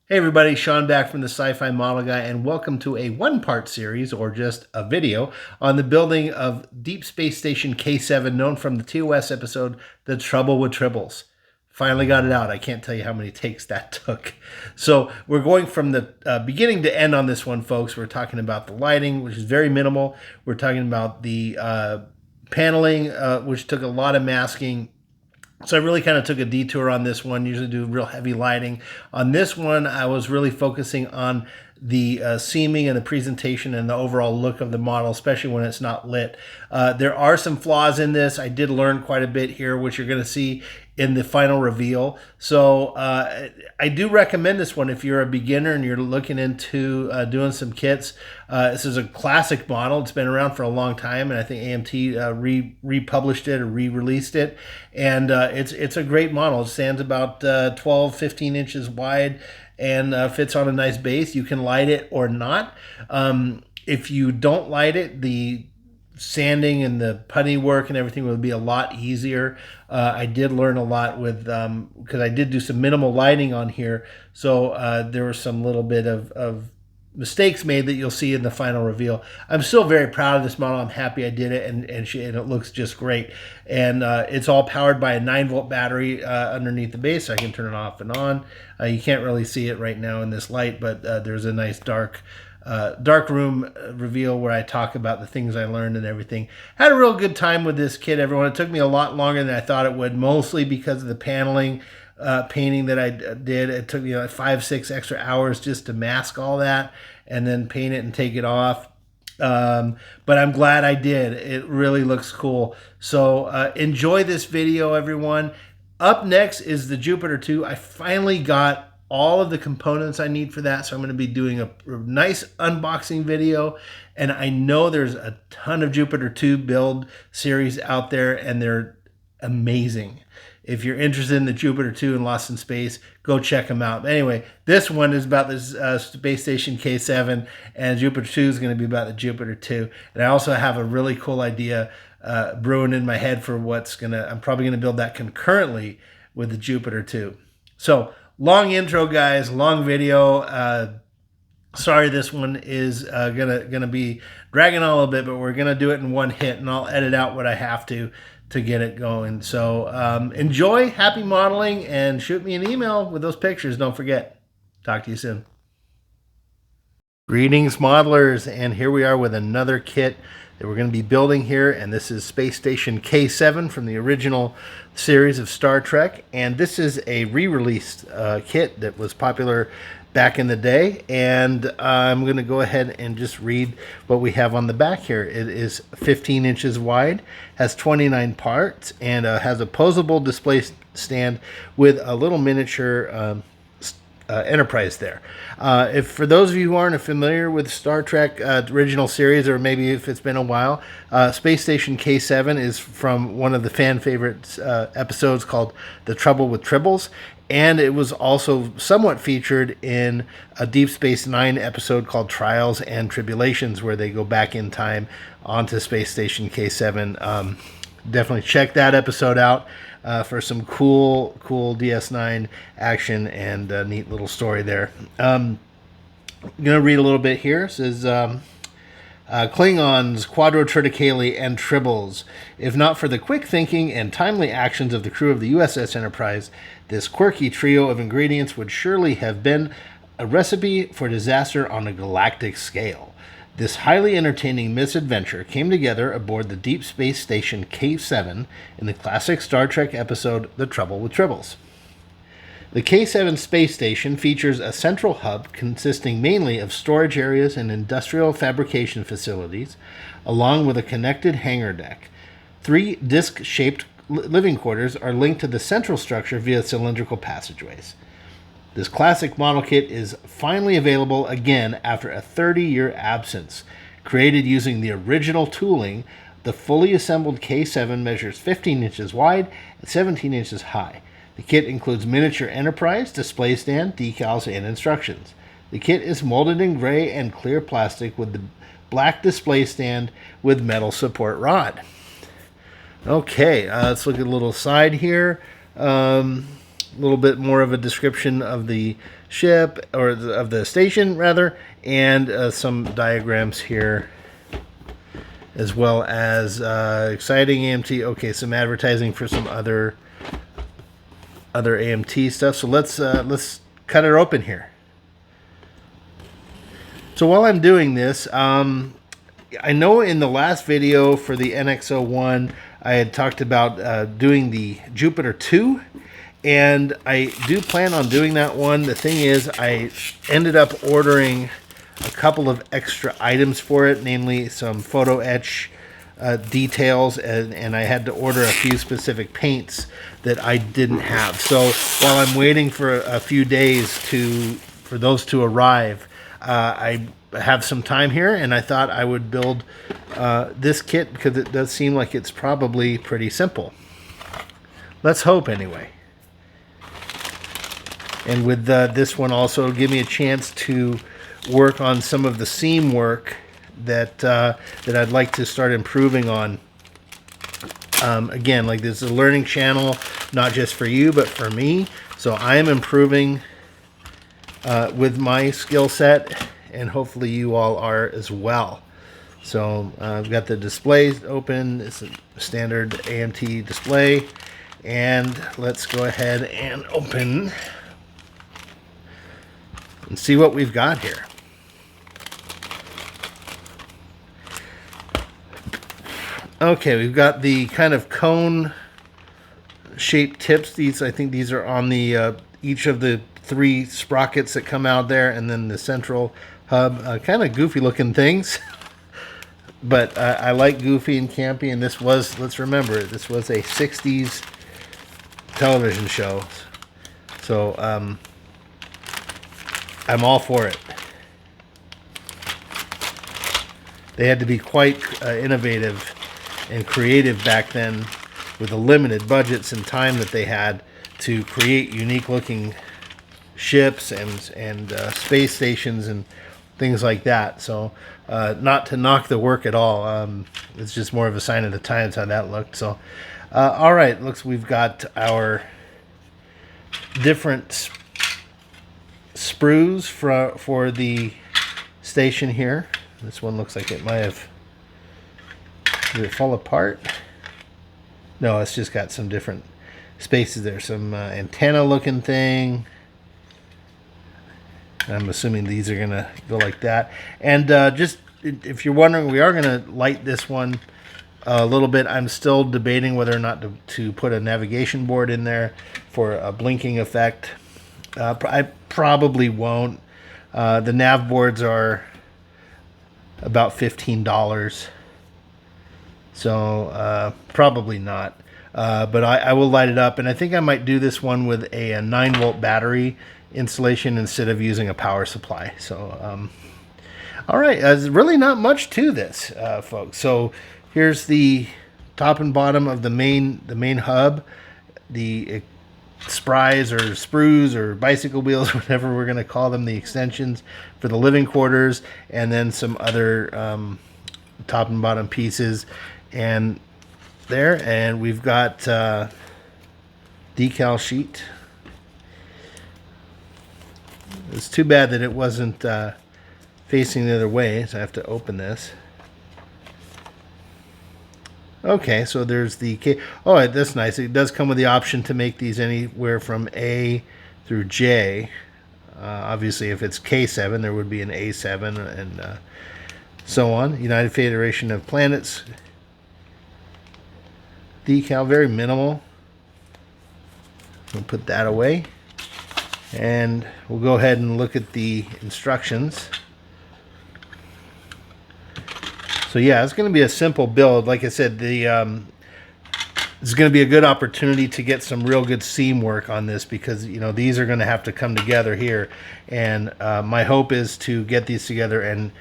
Hey everybody, Shawn back from the Sci-Fi Model Guy, and welcome to a one-part series, or just a video, on the building of Deep Space Station K7, known from the TOS episode, The Trouble with Tribbles. Finally got it out. I can't tell you how many takes that took. So we're going from the beginning to end on this one, folks. We're talking about the lighting, which is very minimal. We're talking about the paneling, which took a lot of masking. So I really kind of took a detour on this one. Usually do real heavy lighting. On this one, I was really focusing on the seaming and the presentation and the overall look of the model, especially when it's not lit. There are some flaws in this. I did learn quite a bit here, which you're going to see in the final reveal. So I do recommend this one if you're a beginner and you're looking into doing some kits. This is a classic model. It's been around for a long time, and I think AMT republished it or re-released it. And it's a great model. It stands about 12, 15 inches wide and fits on a nice base. You can light it or not. If you don't light it, the sanding and the putty work and everything would be a lot easier. I did learn a lot with because I did do some minimal lighting on here, so there was some little bit of mistakes made that you'll see in the final reveal. I'm still very proud of this model. I'm happy I did it, and it looks just great. And it's all powered by a 9-volt battery underneath the base. So I can turn it off and on. You can't really see it right now in this light, but there's a nice dark room reveal where I talk about the things I learned and everything. Had a real good time with this kit, everyone. It took me a lot longer than I thought it would, mostly because of the paneling painting that I did. It took me like 5-6 extra hours just to mask all that and then paint it and take it off. But I'm glad I did. It really looks cool. So enjoy this video, everyone. Up next is the Jupiter 2. I finally got all of the components I need for that, so I'm going to be doing a nice unboxing video. And I know there's a ton of Jupiter 2 build series out there, and they're amazing. If you're interested in the Jupiter 2 and Lost in Space, go check them out. Anyway, this one is about this Space Station K7, and Jupiter 2 is going to be about the Jupiter 2. And I also have a really cool idea brewing in my head for I'm probably going to build that concurrently with the Jupiter 2. So, long intro, guys, long video. Sorry, this one is gonna be dragging on a little bit, but we're gonna do it in one hit, and I'll edit out what I have to get it going. So enjoy, happy modeling, and shoot me an email with those pictures. Don't forget. Talk to you soon. Greetings, modelers, and here we are with another kit that we're going to be building here, and this is Space Station K7 from the original series of Star Trek, and this is a re-released kit that was popular back in the day, and I'm going to go ahead and just read what we have on the back here. It is 15 inches wide, has 29 parts, and has a posable display stand with a little miniature Enterprise there. If for those of you who aren't familiar with Star Trek original series, or maybe if it's been a while, Space Station K7 is from one of the fan favorite episodes called The Trouble with Tribbles, and it was also somewhat featured in a Deep Space Nine episode called Trials and Tribulations, where they go back in time onto Space Station K7. Definitely check that episode out for some cool DS9 action and a neat little story there. I'm going to read a little bit here. It says, Klingons, Quadrotriticale, and Tribbles. If not for the quick thinking and timely actions of the crew of the USS Enterprise, this quirky trio of ingredients would surely have been a recipe for disaster on a galactic scale. This highly entertaining misadventure came together aboard the Deep Space Station K7 in the classic Star Trek episode The Trouble with Tribbles. The K7 space station features a central hub consisting mainly of storage areas and industrial fabrication facilities, along with a connected hangar deck. 3 disc-shaped living quarters are linked to the central structure via cylindrical passageways. This classic model kit is finally available again after a 30-year absence. Created using the original tooling, the fully assembled K7 measures 15 inches wide and 17 inches high. The kit includes miniature Enterprise, display stand, decals, and instructions. The kit is molded in gray and clear plastic with the black display stand with metal support rod. Okay, let's look at a little side here. little bit more of a description of the ship, or of the station rather, and some diagrams here, as well as exciting AMT. Okay, some advertising for some other AMT stuff. So let's cut her open here. So while I'm doing this, I know in the last video for the NX-01, I had talked about doing the Jupiter 2, and I do plan on doing that one. The thing is, I ended up ordering a couple of extra items for it, namely some photo etch details, and I had to order a few specific paints that I didn't have. So while I'm waiting for a few days for those to arrive, I have some time here, and I thought I would build this kit because it does seem like it's probably pretty simple. Let's hope anyway. And with this one also, give me a chance to work on some of the seam work that I'd like to start improving on. Again, like, this is a learning channel, not just for you, but for me. So I am improving with my skill set, and hopefully you all are as well. So I've got the displays open. It's a standard AMT display, and let's go ahead and open and see what we've got here. Okay, we've got the kind of cone shaped tips. These, I think these are on the each of the 3 sprockets that come out there, and then the central hub. Kind of goofy looking things, but I like goofy and campy, and this was, let's remember, this was a 60s television show. So I'm all for it. They had to be quite innovative and creative back then, with the limited budgets and time that they had to create unique looking ships and space stations and things like that. So not to knock the work at all, it's just more of a sign of the times how that looked. So all right, looks, we've got our different sprues for the station here. This one looks like it might have, did it fall apart? No, it's just got some different spaces there. Some antenna looking thing. I'm assuming these are gonna go like that. And just if you're wondering, we are gonna light this one a little bit. I'm still debating whether or not to put a navigation board in there for a blinking effect. I probably won't. The nav boards are about $15. So probably not, but I will light it up, and I think I might do this one with a 9-volt battery installation instead of using a power supply. So all right, there's really not much to this, folks. So here's the top and bottom of the main hub, the spries or sprues or bicycle wheels, whatever we're going to call them, the extensions for the living quarters, and then some other top and bottom pieces. And there, and we've got decal sheet. It's too bad that it wasn't facing the other way, so I have to open this. Okay, so there's the K. Oh, that's nice. It does come with the option to make these anywhere from A through J. Obviously, if it's K7, there would be an A7, and so on. United Federation of Planets decal, very minimal. We'll put that away, and we'll go ahead and look at the instructions. So yeah, it's going to be a simple build. Like I said, it's going to be a good opportunity to get some real good seam work on this, because these are going to have to come together here, and my hope is to get these together and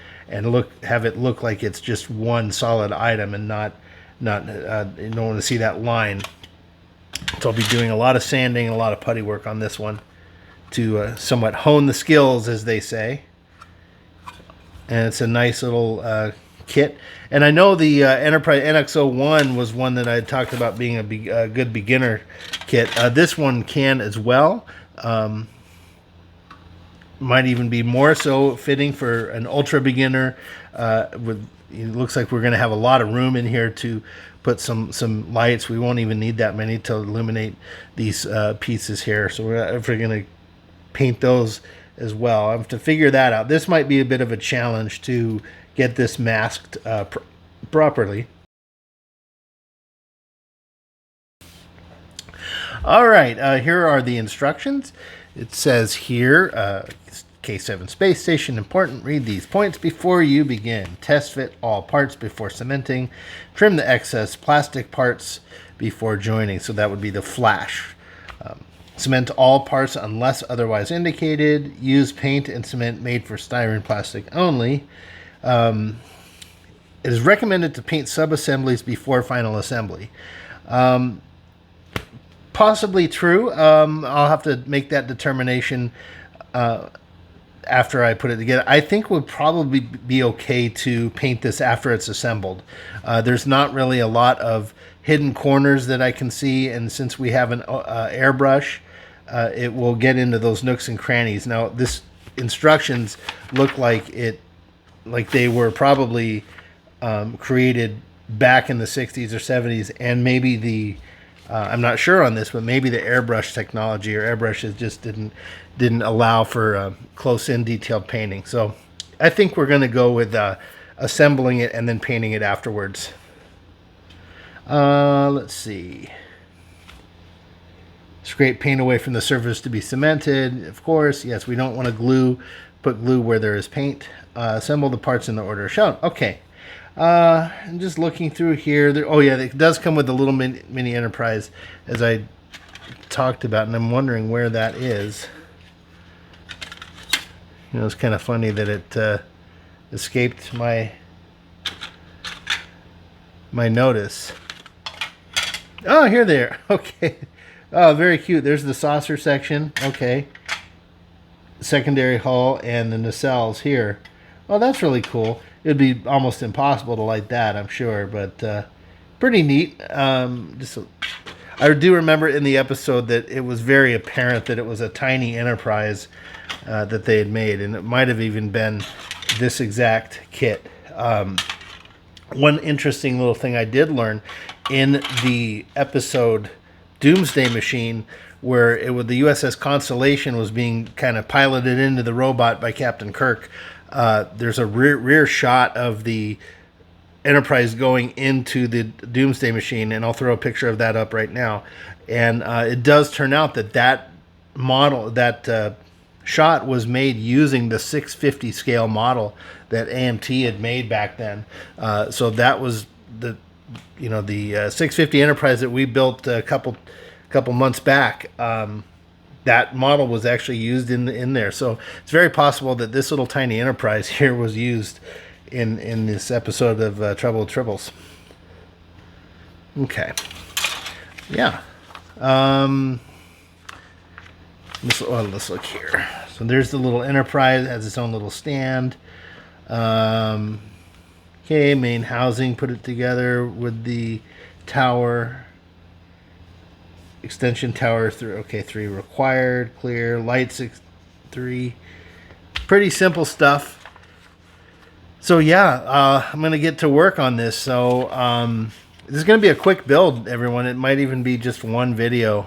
have it look like it's just one solid item, and not you don't want to see that line. So I'll be doing a lot of sanding and a lot of putty work on this one to somewhat hone the skills, as they say. And it's a nice little kit. And I know the Enterprise NX-01 was one that I talked about being a good beginner kit. This one can as well. Might even be more so fitting for an ultra beginner. It looks like we're going to have a lot of room in here to put some lights. We won't even need that many to illuminate these pieces here. So if we're going to paint those as well, I have to figure that out. This might be a bit of a challenge to get this masked properly. All right, here are the instructions. It says here, K7 space station, important, read these points before you begin. Test fit all parts before cementing. Trim the excess plastic parts before joining. So that would be the flash. Cement all parts unless otherwise indicated. Use paint and cement made for styrene plastic only. It is recommended to paint sub-assemblies before final assembly. Possibly true. I'll have to make that determination after I put it together. I think we'll probably be okay to paint this after it's assembled. There's not really a lot of hidden corners that I can see, and since we have an airbrush, it will get into those nooks and crannies. Now, this instructions look like they were probably created back in the 60s or 70s, and maybe I'm not sure on this, but maybe the airbrush technology or airbrushes just didn't allow for close-in detailed painting. So I think we're going to go with assembling it and then painting it afterwards. Let's see. Scrape paint away from the surface to be cemented. Of course, yes, we don't want to put glue where there is paint. Assemble the parts in the order shown. Okay. I'm just looking through here. Oh yeah, it does come with a little mini Enterprise, as I talked about, and I'm wondering where that is. You know, it's kind of funny that it escaped my notice. Oh, here they are. Okay. Oh, very cute. There's the saucer section. Okay. Secondary hull and the nacelles here. Oh, that's really cool. It would be almost impossible to light that, I'm sure, but pretty neat. I do remember in the episode that it was very apparent that it was a tiny Enterprise that they had made, and it might have even been this exact kit. One interesting little thing I did learn in the episode Doomsday Machine, where the USS Constellation was being kind of piloted into the robot by Captain Kirk. There's a rear shot of the Enterprise going into the Doomsday Machine, and I'll throw a picture of that up right now. And it does turn out that model, that shot was made using the 650 scale model that AMT had made back then. So that was the 650 Enterprise that we built a couple months back. That model was actually used in there. So it's very possible that this little tiny Enterprise here was used in this episode of Trouble with Tribbles. Okay. Yeah. Let's look here. So there's the little Enterprise. It has its own little stand. Okay, main housing. Put it together with the tower. Extension tower 3. Okay, 3 required. Clear. Lights 3. Pretty simple stuff. So yeah, I'm gonna get to work on this. So this is gonna be a quick build, everyone. It might even be just one video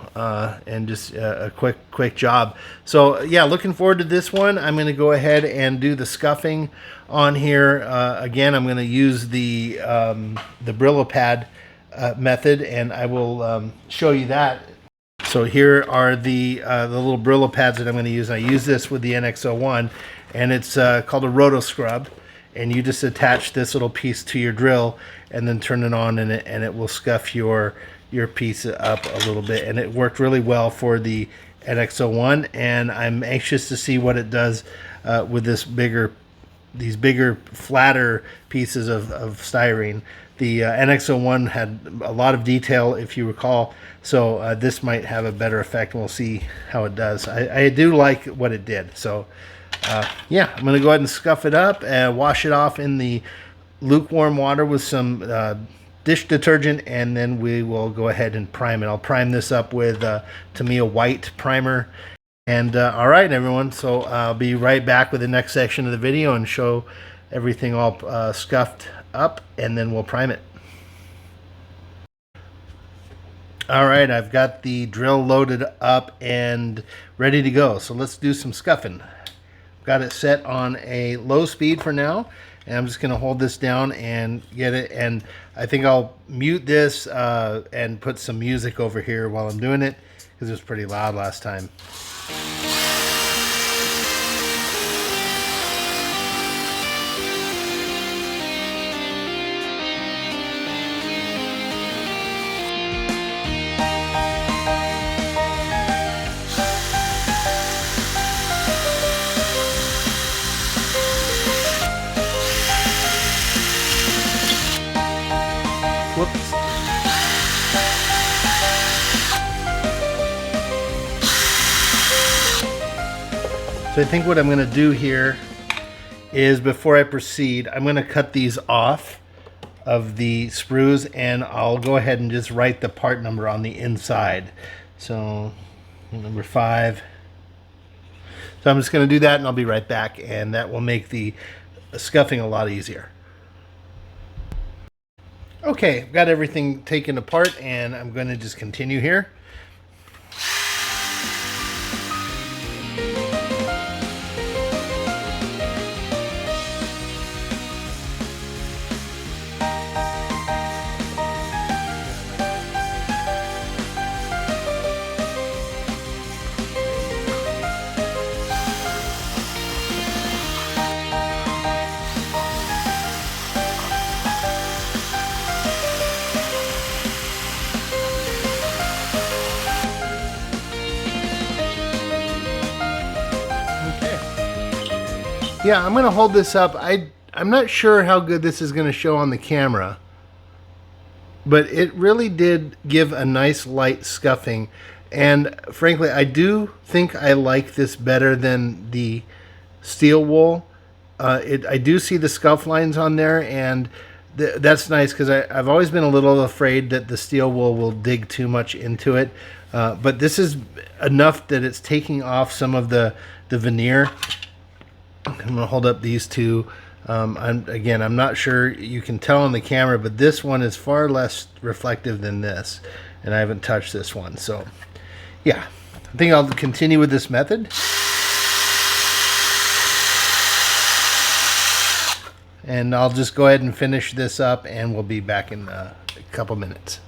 and just a quick job. So yeah, looking forward to this one. I'm gonna go ahead and do the scuffing on here. Again, I'm gonna use the Brillo pad method, and I will show you that. So here are the little Brillo pads that I'm going to use. I use this with the NX01, and it's called a roto scrub. And you just attach this little piece to your drill, and then turn it on, and it will scuff your piece up a little bit. And it worked really well for the NX01, and I'm anxious to see what it does with these bigger, flatter pieces of styrene. The NX01 had a lot of detail, if you recall, so this might have a better effect, and we'll see how it does. I do like what it did. So yeah, I'm going to go ahead and scuff it up and wash it off in the lukewarm water with some dish detergent, and then we will go ahead and prime it. I'll prime this up with Tamiya white primer. And all right, everyone, so I'll be right back with the next section of the video and show everything all scuffed up, and then we'll prime it. All right, I've got the drill loaded up and ready to go. So let's do some scuffing. Got it set on a low speed for now, and I'm just going to hold this down and get it. And I think I'll mute this and put some music over here while I'm doing it, because it was pretty loud last time. Whoops. So I think what I'm going to do here is, before I proceed, I'm going to cut these off of the sprues, and I'll go ahead and just write the part number on the inside. So number 5. So I'm just going to do that, and I'll be right back, and that will make the scuffing a lot easier. Okay, got everything taken apart, and I'm going to just continue here. Yeah, I'm going to hold this up. I'm not sure how good this is going to show on the camera, but it really did give a nice light scuffing. And frankly, I do think I like this better than the steel wool. I do see the scuff lines on there, and that's nice, because I've always been a little afraid that the steel wool will dig too much into it. But this is enough that it's taking off some of the veneer. I'm going to hold up these two. I'm not sure you can tell on the camera, but this one is far less reflective than this, and I haven't touched this one. So yeah, I think I'll continue with this method. And I'll just go ahead and finish this up, and we'll be back in a couple minutes.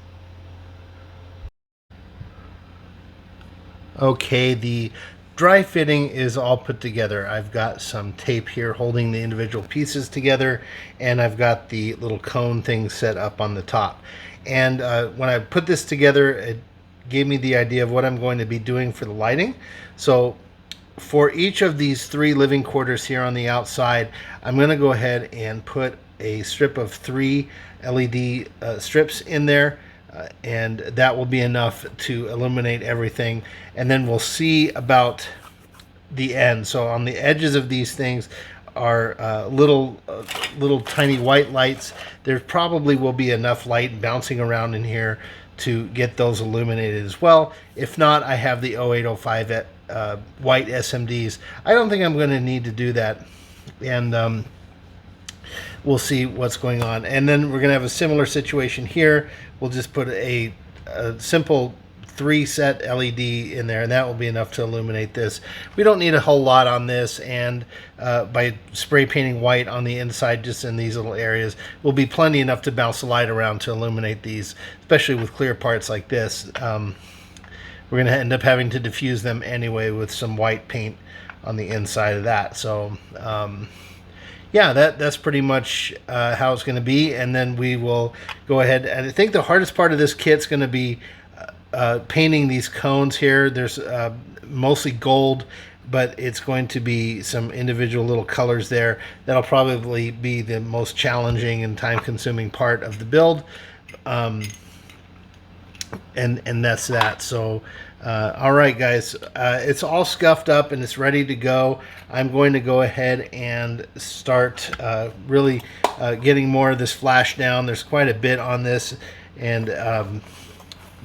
Okay, the dry fitting is all put together. I've got some tape here holding the individual pieces together, and I've got the little cone thing set up on the top. And when I put this together, it gave me the idea of what I'm going to be doing for the lighting. So for each of these 3 living quarters here on the outside, I'm going to go ahead and put a strip of 3 LED strips in there. And that will be enough to illuminate everything. And then we'll see about the end. So on the edges of these things are little tiny white lights. There probably will be enough light bouncing around in here to get those illuminated as well. If not, I have the 0805 white SMDs. I don't think I'm going to need to do that. And we'll see what's going on. And then we're going to have a similar situation here. We'll just put a simple 3-set LED in there, and that will be enough to illuminate this. We don't need a whole lot on this, and by spray painting white on the inside just in these little areas will be plenty enough to bounce the light around to illuminate these, especially with clear parts like this. We're going to end up having to diffuse them anyway with some white paint on the inside of that. So yeah, that's pretty much how it's going to be. And then we will go ahead, and I think the hardest part of this kit's going to be painting these cones here. There's mostly gold, but it's going to be some individual little colors there. That'll probably be the most challenging and time-consuming part of the build. And that's that. So All right, guys, it's all scuffed up and it's ready to go. I'm going to go ahead and start really getting more of this flash down. There's quite a bit on this, and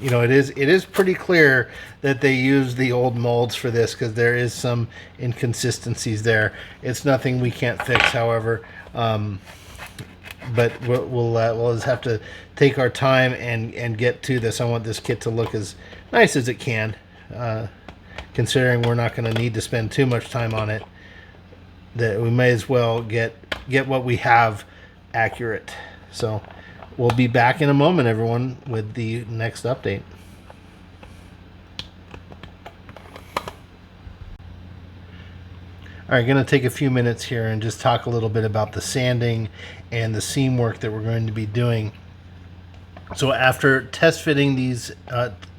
you know, it is pretty clear that they use the old molds for this, because there is some inconsistencies there. It's nothing we can't fix, however. But we'll just have to take our time and get to this. I want this kit to look as nice as it can, considering we're not going to need to spend too much time on it. That we may as well get what we have accurate. So we'll be back in a moment, everyone, with the next update. All right, going to take a few minutes here and just talk a little bit about the sanding and the seam work that we're going to be doing. So after test fitting these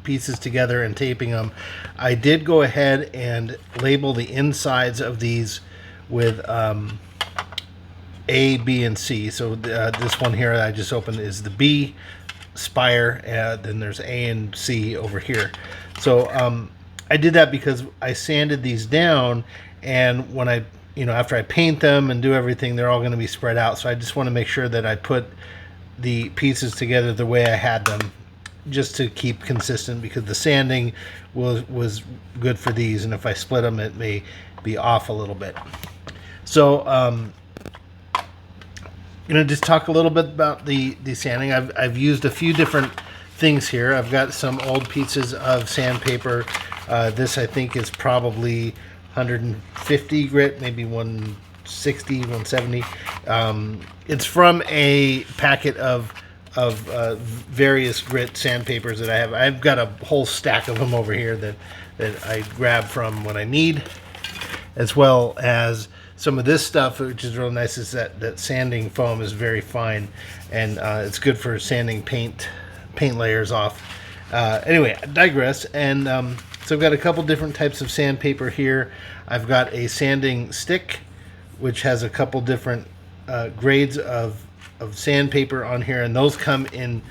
pieces together and taping them, I did go ahead and label the insides of these with A, B, and C. So this one here that I just opened is the B spire, then there's A and C over here. So I did that because I sanded these down, and when I, after I paint them and do everything, they're all going to be spread out. So I just want to make sure that I put the pieces together the way I had them, just to keep consistent, because the sanding was good for these, and if I split them, it may be off a little bit. So just talk a little bit about the sanding. I've used a few different things here. I've got some old pieces of sandpaper. This I think is probably 150 grit, maybe 160, 170. It's from a packet of various grit sandpapers that I have. I've got a whole stack of them over here that I grab from when I need, as well as some of this stuff, which is real nice, is that sanding foam is very fine, and it's good for sanding paint layers off. Anyway, I digress. And so I've got a couple different types of sandpaper here. I've got a sanding stick, which has a couple different grades of sandpaper on here, and those come in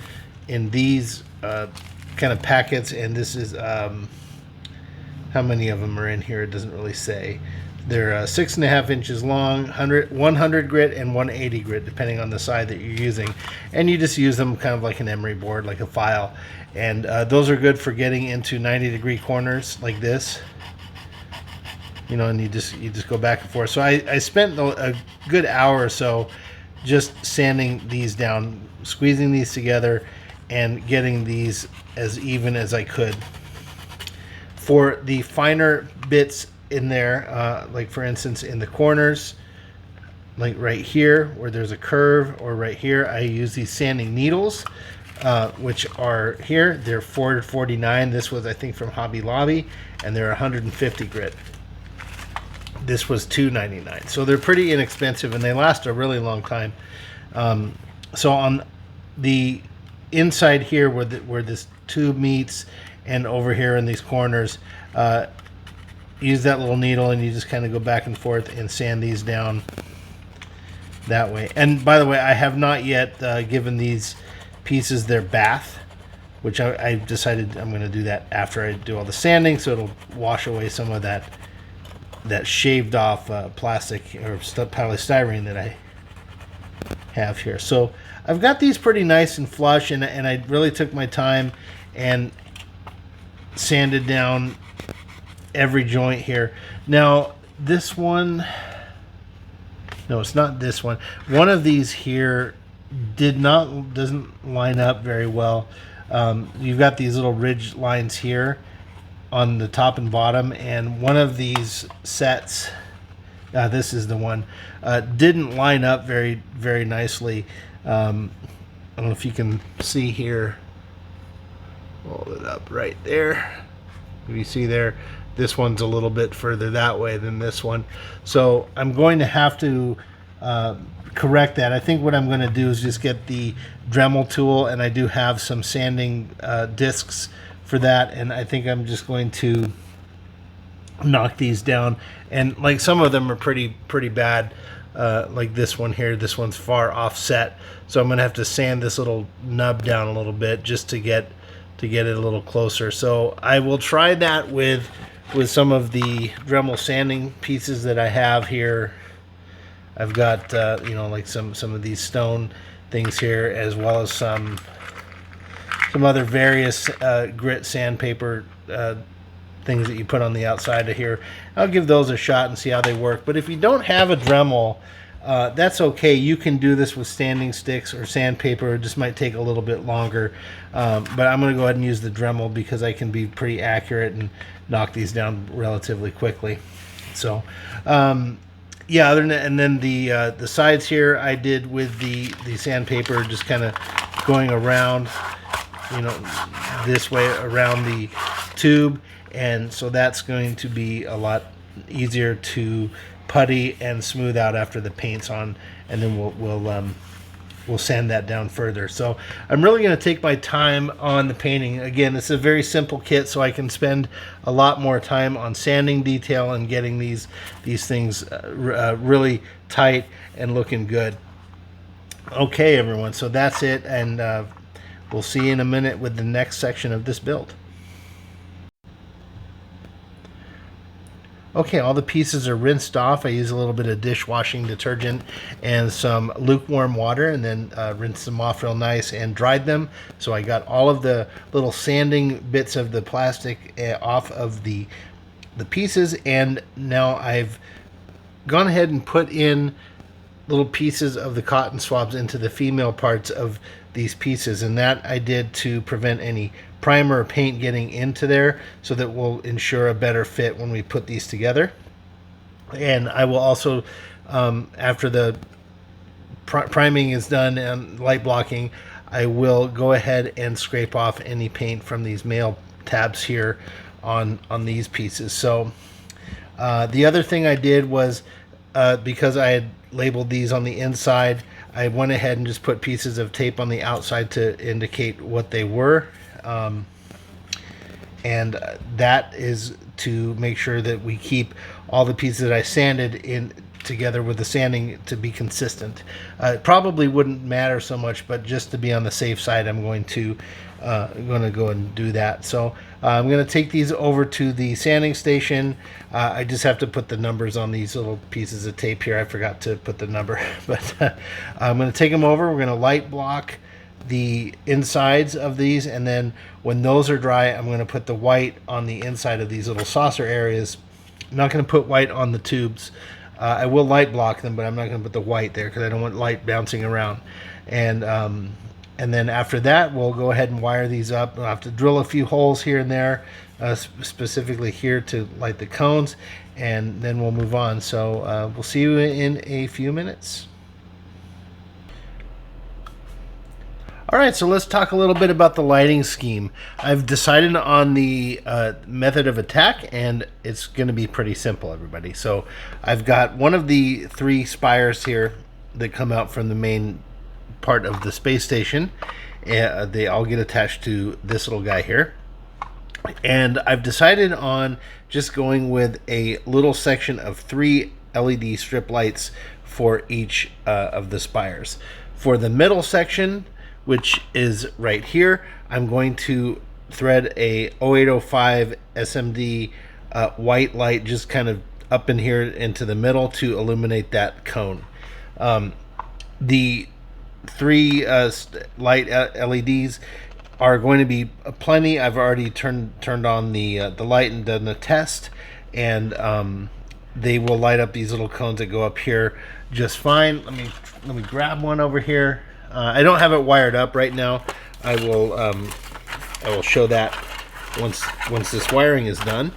these kind of packets. And this is how many of them are in here, it doesn't really say. They're 6.5 inches long, 100 grit and 180 grit, depending on the side that you're using. And you just use them kind of like an emery board, like a file. And those are good for getting into 90-degree corners like this. And you just go back and forth. So I spent a good hour or so just sanding these down, squeezing these together, and getting these as even as I could. For the finer bits in there, like for instance in the corners, like right here where there's a curve, or right here, I use these sanding needles, which are here. They're $4.49. This was, I think, from Hobby Lobby, and they're 150 grit. This was $2.99. So they're pretty inexpensive, and they last a really long time. So on the inside here, where this tube meets, and over here in these corners, use that little needle, and you just kind of go back and forth and sand these down that way. And by the way, I have not yet given these pieces their bath, which I decided I'm going to do that after I do all the sanding, so it'll wash away some of that shaved off plastic or polystyrene that I have here. So I've got these pretty nice and flush, and I really took my time and sanded down every joint here. Now this one, no, it's not this one. One of these here doesn't line up very well. You've got these little ridge lines here on the top and bottom, and one of these sets, this is the one, didn't line up very, very nicely. I don't know if you can see here. Hold it up right there. If you see there, this one's a little bit further that way than this one. So I'm going to have to correct that. I think what I'm going to do is just get the Dremel tool, and I do have some sanding discs for that, and I think I'm just going to knock these down. And like some of them are pretty bad, like this one here. This one's far offset, so I'm going to have to sand this little nub down a little bit just to get to get it a little closer. So I will try that with some of the Dremel sanding pieces that I have here. I've got like some of these stone things here, as well as some other various grit sandpaper things that you put on the outside of here. I'll give those a shot and see how they work. But if you don't have a Dremel, that's okay. You can do this with sanding sticks or sandpaper. It just might take a little bit longer. But I'm going to go ahead and use the Dremel because I can be pretty accurate and knock these down relatively quickly. So, yeah. Other than that, and then the sides here, I did with the sandpaper, just kind of going around, this way around the tube, and so that's going to be a lot easier to putty and smooth out after the paint's on, and then we'll sand that down further. So I'm really going to take my time on the painting. Again, it's a very simple kit, so I can spend a lot more time on sanding detail and getting these things really tight and looking good. Okay, everyone, so that's it, and we'll see you in a minute with the next section of this build. Okay, all the pieces are rinsed off. I use a little bit of dishwashing detergent and some lukewarm water, and then rinsed them off real nice and dried them. So I got all of the little sanding bits of the plastic off of the pieces, and now I've gone ahead and put in little pieces of the cotton swabs into the female parts of these pieces, and that I did to prevent any primer or paint getting into there, so that will ensure a better fit when we put these together. And I will also, after the priming is done and light blocking, I will go ahead and scrape off any paint from these male tabs here on these pieces. So the other thing I did was, because I had labeled these on the inside, I went ahead and just put pieces of tape on the outside to indicate what they were. And that is to make sure that we keep all the pieces that I sanded in together with the sanding to be consistent. It probably wouldn't matter so much, but just to be on the safe side, I'm going to go and do that. So I'm going to take these over to the sanding station. I just have to put the numbers on these little pieces of tape here. I forgot to put the number, but I'm going to take them over. We're going to light block the insides of these, and then when those are dry, I'm going to put the white on the inside of these little saucer areas. I'm not going to put white on the tubes. I will light block them, but I'm not going to put the white there because I don't want light bouncing around. And then after that, we'll go ahead and wire these up. I'll have to drill a few holes here and there, specifically here to light the cones, and then we'll move on. So we'll see you in a few minutes. All right, so let's talk a little bit about the lighting scheme. I've decided on the method of attack, and it's going to be pretty simple, everybody. So I've got one of the 3 spires here that come out from the main part of the space station. They all get attached to this little guy here. And I've decided on just going with a little section of 3 LED strip lights for each of the spires. For the middle section, which is right here, I'm going to thread a 0805 SMD white light just kind of up in here into the middle to illuminate that cone. The 3 light LEDs are going to be plenty. I've already turned on the light and done a test, and they will light up these little cones that go up here just fine. Let me grab one over here. I don't have it wired up right now. I will show that once this wiring is done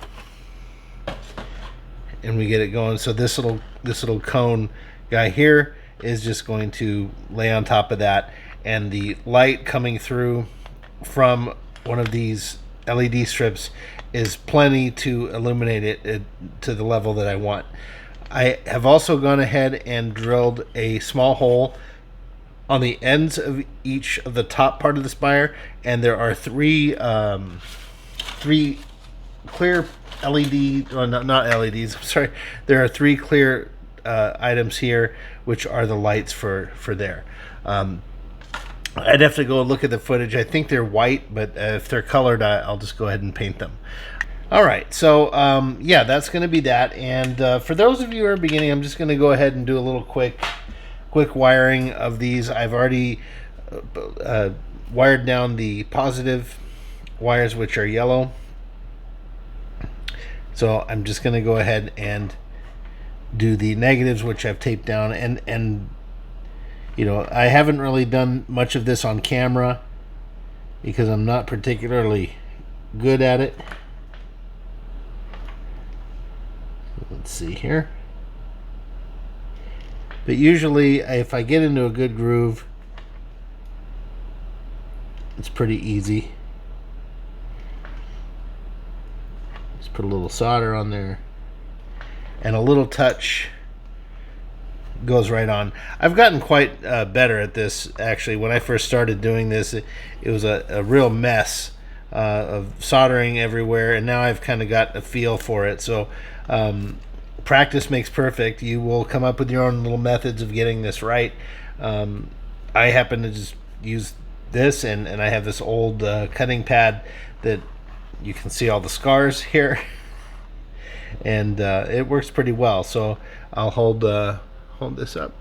and we get it going. So this little cone guy here is just going to lay on top of that, and the light coming through from one of these LED strips is plenty to illuminate it to the level that I want. I have also gone ahead and drilled a small hole on the ends of each of the top part of the spire, and there are 3 clear LED, well, not LEDs, I'm sorry. There are 3 clear items here, which are the lights for there. I'd have to go look at the footage. I think they're white, but if they're colored, I'll just go ahead and paint them. All right, so yeah, that's going to be that. And for those of you who are beginning, I'm just going to go ahead and do a little quick wiring of these. I've already wired down the positive wires, which are yellow. So I'm just going to go ahead and do the negatives, which I've taped down. And you know, I haven't really done much of this on camera because I'm not particularly good at it. Let's see here. But usually, if I get into a good groove, it's pretty easy. Just put a little solder on there, and a little touch goes right on. I've gotten quite better at this, actually. When I first started doing this, it was a real mess of soldering everywhere, and now I've kind of got a feel for it. So practice makes perfect. You will come up with your own little methods of getting this right. I happen to just use this, and I have this old cutting pad that you can see all the scars here, and it works pretty well. So I'll hold this up.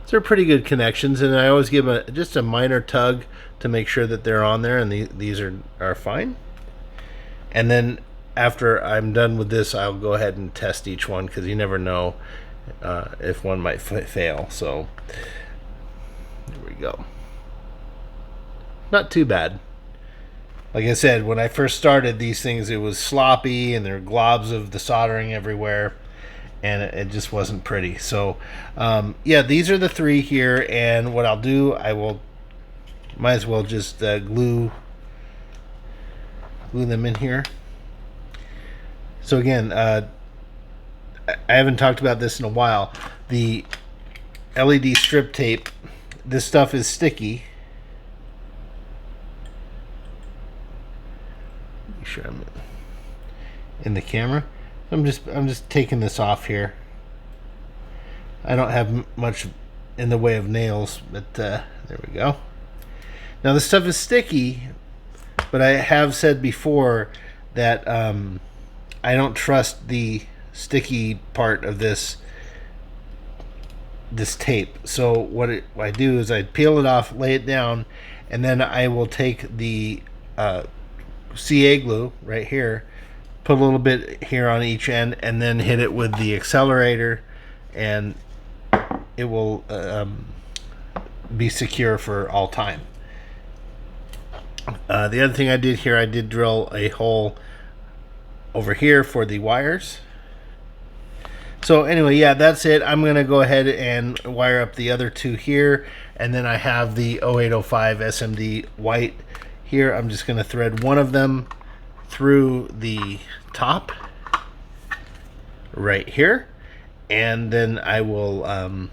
They're pretty good connections, and I always give just a minor tug to make sure that they're on there, and these are fine. And then after I'm done with this, I'll go ahead and test each one, because you never know if one might fail. So there we go. Not too bad. Like I said, when I first started these things, it was sloppy, and there were globs of the soldering everywhere, and it just wasn't pretty. So yeah, these are the three here, and what I'll do, might as well just glue them in here. So again, I haven't talked about this in a while. The LED strip tape, this stuff is sticky. Make sure I'm in the camera. I'm just taking this off here. I don't have much in the way of nails, but there we go. Now this stuff is sticky, but I have said before that I don't trust the sticky part of this tape. So what I do is I peel it off, lay it down, and then I will take the CA glue right here, put a little bit here on each end, and then hit it with the accelerator, and it will be secure for all time. The other thing I did here, I did drill a hole over here for the wires. So anyway, yeah, that's it. I'm going to go ahead and wire up the other two here, and then I have the 0805 SMD white here. I'm just going to thread one of them through the top right here, and then I will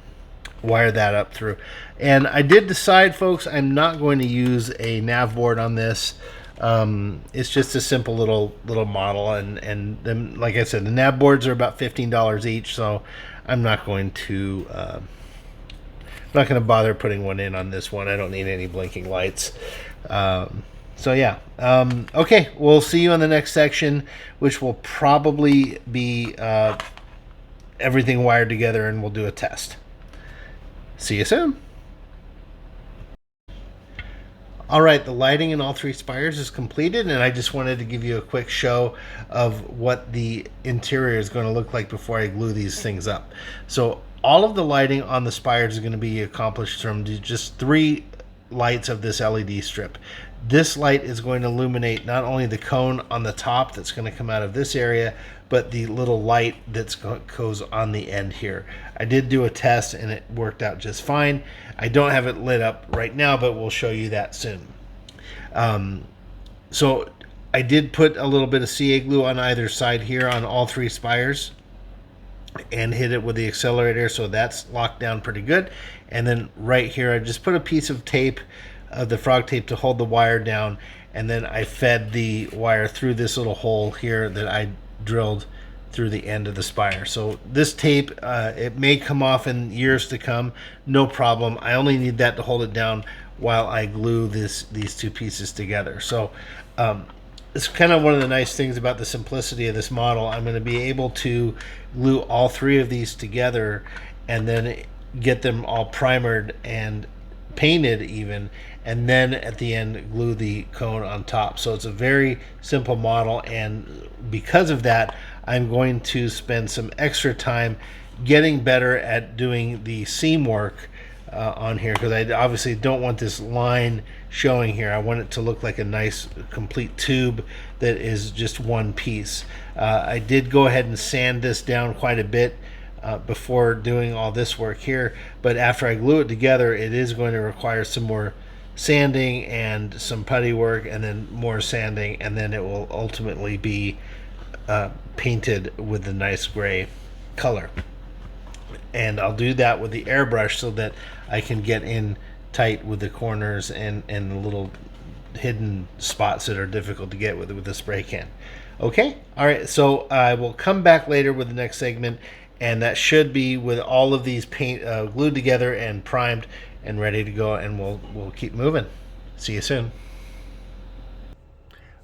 wire that up through. And I did decide, folks, I'm not going to use a nav board on this. It's just a simple little model, and then, like I said, the nav boards are about $15 each, so I'm not going to bother putting one in on this one. I don't need any blinking lights. So yeah, okay, we'll see you on the next section, which will probably be everything wired together, and we'll do a test. See you soon. All right, the lighting in all three spires is completed, and I just wanted to give you a quick show of what the interior is going to look like before I glue these things up. So all of the lighting on the spires is going to be accomplished from just 3 lights of this LED strip. This light is going to illuminate not only the cone on the top that's going to come out of this area, but the little light that goes on the end here. I did do a test, and it worked out just fine. I don't have it lit up right now, but we'll show you that soon. So I did put a little bit of CA glue on either side here on all 3 spires, and hit it with the accelerator, so that's locked down pretty good. And then right here, I just put a piece of tape, the frog tape, to hold the wire down, and then I fed the wire through this little hole here that I drilled through the end of the spire. So this tape, it may come off in years to come, no problem. I only need that to hold it down while I glue these two pieces together. So it's kind of one of the nice things about the simplicity of this model. I'm going to be able to glue all three of these together and then get them all primered and painted even, and then at the end glue the cone on top. So it's a very simple model, and because of that, I'm going to spend some extra time getting better at doing the seam work on here, because I obviously don't want this line showing here. I want it to look like a nice complete tube that is just one piece. I did go ahead and sand this down quite a bit before doing all this work here, but after I glue it together, it is going to require some more sanding and some putty work, and then more sanding, and then it will ultimately be painted with the nice gray color. And I'll do that with the airbrush so that I can get in tight with the corners and the little hidden spots that are difficult to get with the spray can. Okay, all right, so I will come back later with the next segment, and that should be with all of these paint glued together and primed and ready to go, and we'll keep moving. See you soon.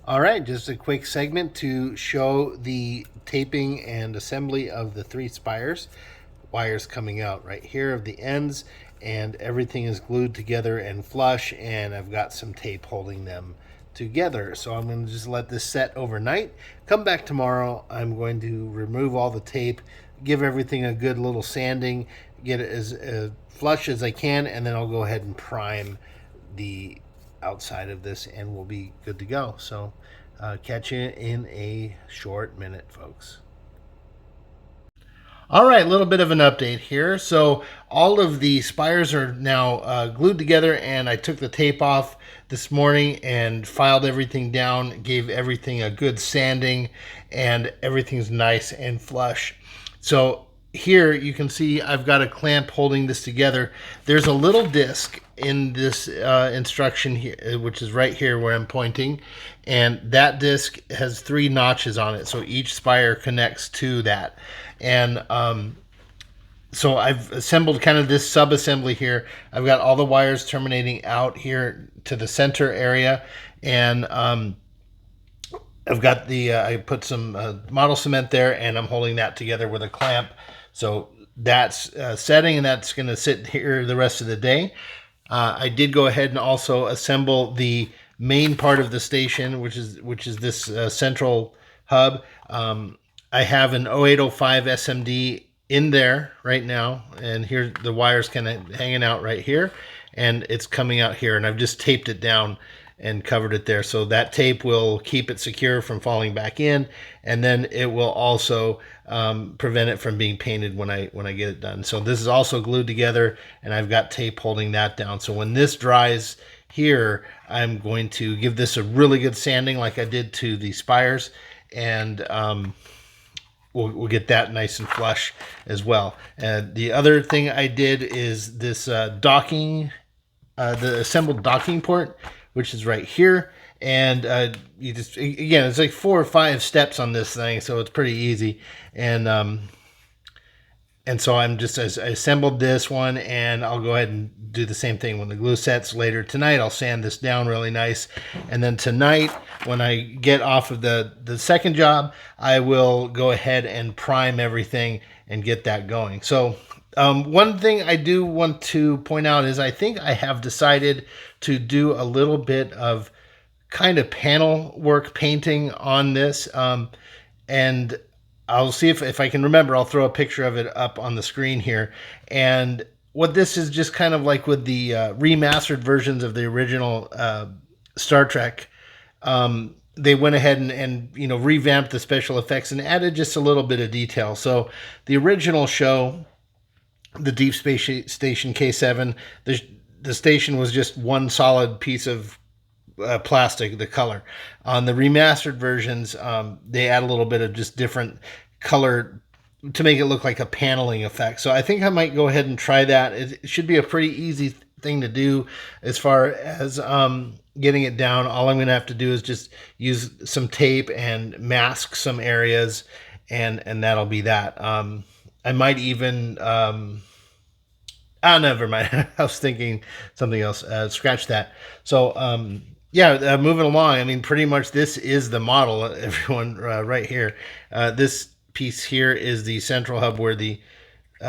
All right, just a quick segment to show the taping and assembly of the three spires. Wires coming out right here of the ends, and everything is glued together and flush, and I've got some tape holding them together. So I'm going to just let this set overnight. Come back tomorrow. I'm going to remove all the tape, give everything a good little sanding, get it as flush as I can, and then I'll go ahead and prime the outside of this, and we'll be good to go. So catch you in a short minute, folks. All right, a little bit of an update here. So all of the spires are now glued together, and I took the tape off this morning and filed everything down, gave everything a good sanding, and everything's nice and flush. So here you can see I've got a clamp holding this together. There's a little disc in this instruction here, which is right here where I'm pointing, and that disc has 3 notches on it, so each spire connects to that. And so I've assembled kind of this sub-assembly here. I've got all the wires terminating out here to the center area, and I've got the I put some model cement there, and I'm holding that together with a clamp. So that's setting, and that's going to sit here the rest of the day. I did go ahead and also assemble the main part of the station, which is this central hub. I have an 0805 SMD in there right now, and here the wire's kind of hanging out right here, and it's coming out here, and I've just taped it down and covered it there. So that tape will keep it secure from falling back in, and then it will also prevent it from being painted when I get it done. So this is also glued together, and I've got tape holding that down. So when this dries here, I'm going to give this a really good sanding like I did to the spires, and we'll get that nice and flush as well. And the other thing I did is this docking, the assembled docking port, which is right here. And you just, again, it's like 4 or 5 steps on this thing, so it's pretty easy. And so I assembled this one, and I'll go ahead and do the same thing when the glue sets later tonight. I'll sand this down really nice. And then tonight, when I get off of the second job, I will go ahead and prime everything and get that going. So one thing I do want to point out is I think I have decided to do a little bit of kind of panel work painting on this. And I'll see if I can remember. I'll throw a picture of it up on the screen here. And what this is just kind of like with the remastered versions of the original Star Trek, they went ahead and revamped the special effects and added just a little bit of detail. So the original show, the Deep Space Station K7, the station was just one solid piece of plastic, the color. On the remastered versions, they add a little bit of just different color to make it look like a paneling effect. So I think I might go ahead and try that. It should be a pretty easy thing to do as far as getting it down. All I'm going to have to do is just use some tape and mask some areas, and that'll be that. I might even never mind. I was thinking something else. Scratch that. So yeah, moving along. I mean, pretty much this is the model. Everyone, right here. This piece here is the central hub where the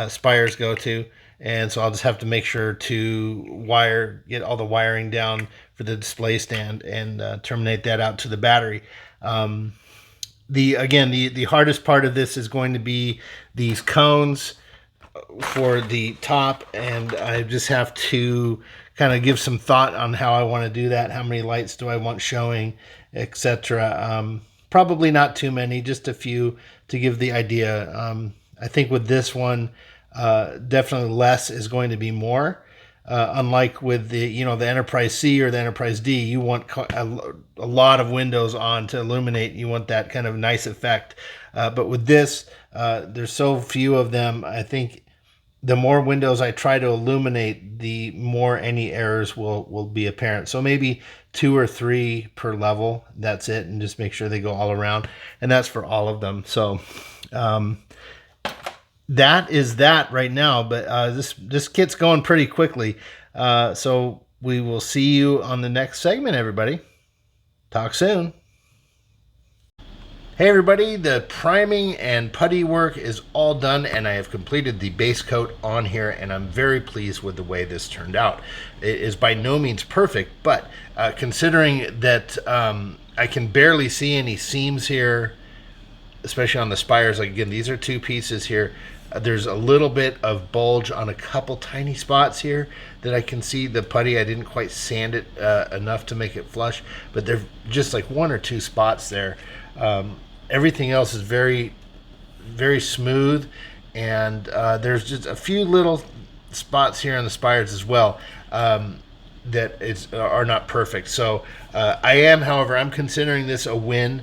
spires go to, and so I'll just have to make sure to get all the wiring down for the display stand and terminate that out to the battery. The hardest part of this is going to be these cones for the top, and I just have to kind of give some thought on how I want to do that. How many lights do I want showing, etc. Probably not too many, just a few to give the idea. I think with this one, definitely less is going to be more. Unlike with the the Enterprise C or the Enterprise D, you want a lot of windows on to illuminate. You want that kind of nice effect. But with this, there's so few of them. I think the more windows I try to illuminate, the more any errors will be apparent. So maybe 2 or 3 per level. That's it, and just make sure they go all around. And that's for all of them. So that is that right now. But this kit's going pretty quickly. So we will see you on the next segment, everybody. Talk soon. Hey everybody, the priming and putty work is all done, and I have completed the base coat on here, and I'm very pleased with the way this turned out. It is by no means perfect, but considering that I can barely see any seams here, especially on the spires, like again, these are 2 pieces here. There's a little bit of bulge on a couple tiny spots here that I can see. The putty, I didn't quite sand it enough to make it flush, but there's just like 1 or 2 spots there. Everything else is very, very smooth, and there's just a few little spots here on the spires as well that are not perfect. So however, I'm considering this a win,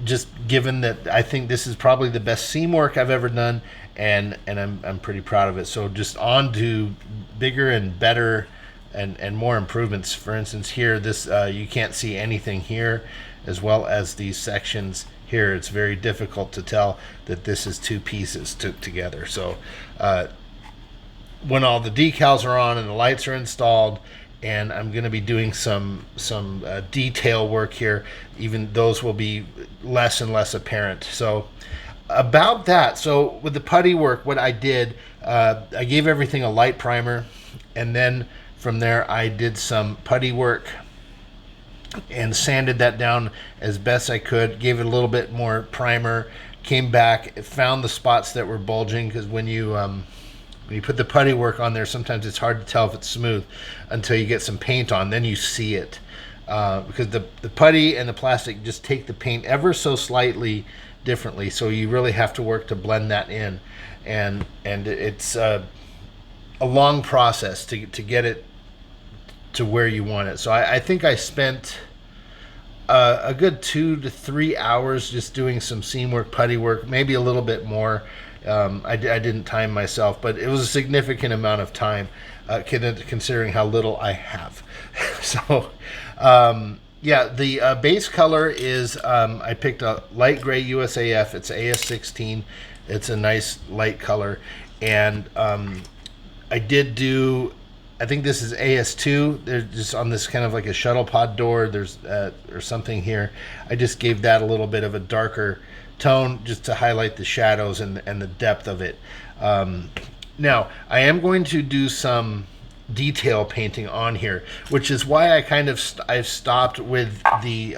just given that I think this is probably the best seam work I've ever done, and I'm pretty proud of it. So just on to bigger and better and more improvements. For instance, here, this you can't see anything here, as well as these sections here. It's very difficult to tell that this is 2 pieces together. So when all the decals are on and the lights are installed, and I'm going to be doing some detail work here, even those will be less and less apparent. So about that, so with the putty work, what I did, I gave everything a light primer, and then from there I did some putty work and sanded that down as best I could, gave it a little bit more primer, came back, found the spots that were bulging, because when you put the putty work on there, sometimes it's hard to tell if it's smooth until you get some paint on, then you see it. Because the putty and the plastic just take the paint ever so slightly differently, so you really have to work to blend that in, and it's a long process to get it to where you want it. So I think I spent a good 2 to 3 hours just doing some seam work, putty work, maybe a little bit more. I didn't time myself, but it was a significant amount of time, considering how little I have. So yeah, the base color is, I picked a light gray USAF. It's AS16. It's a nice light color, and I did do, I think this is AS2. There's just on this kind of like a shuttle pod door, there's or something here. I just gave that a little bit of a darker tone just to highlight the shadows and the depth of it. Now I am going to do some detail painting on here, which is why I've stopped with the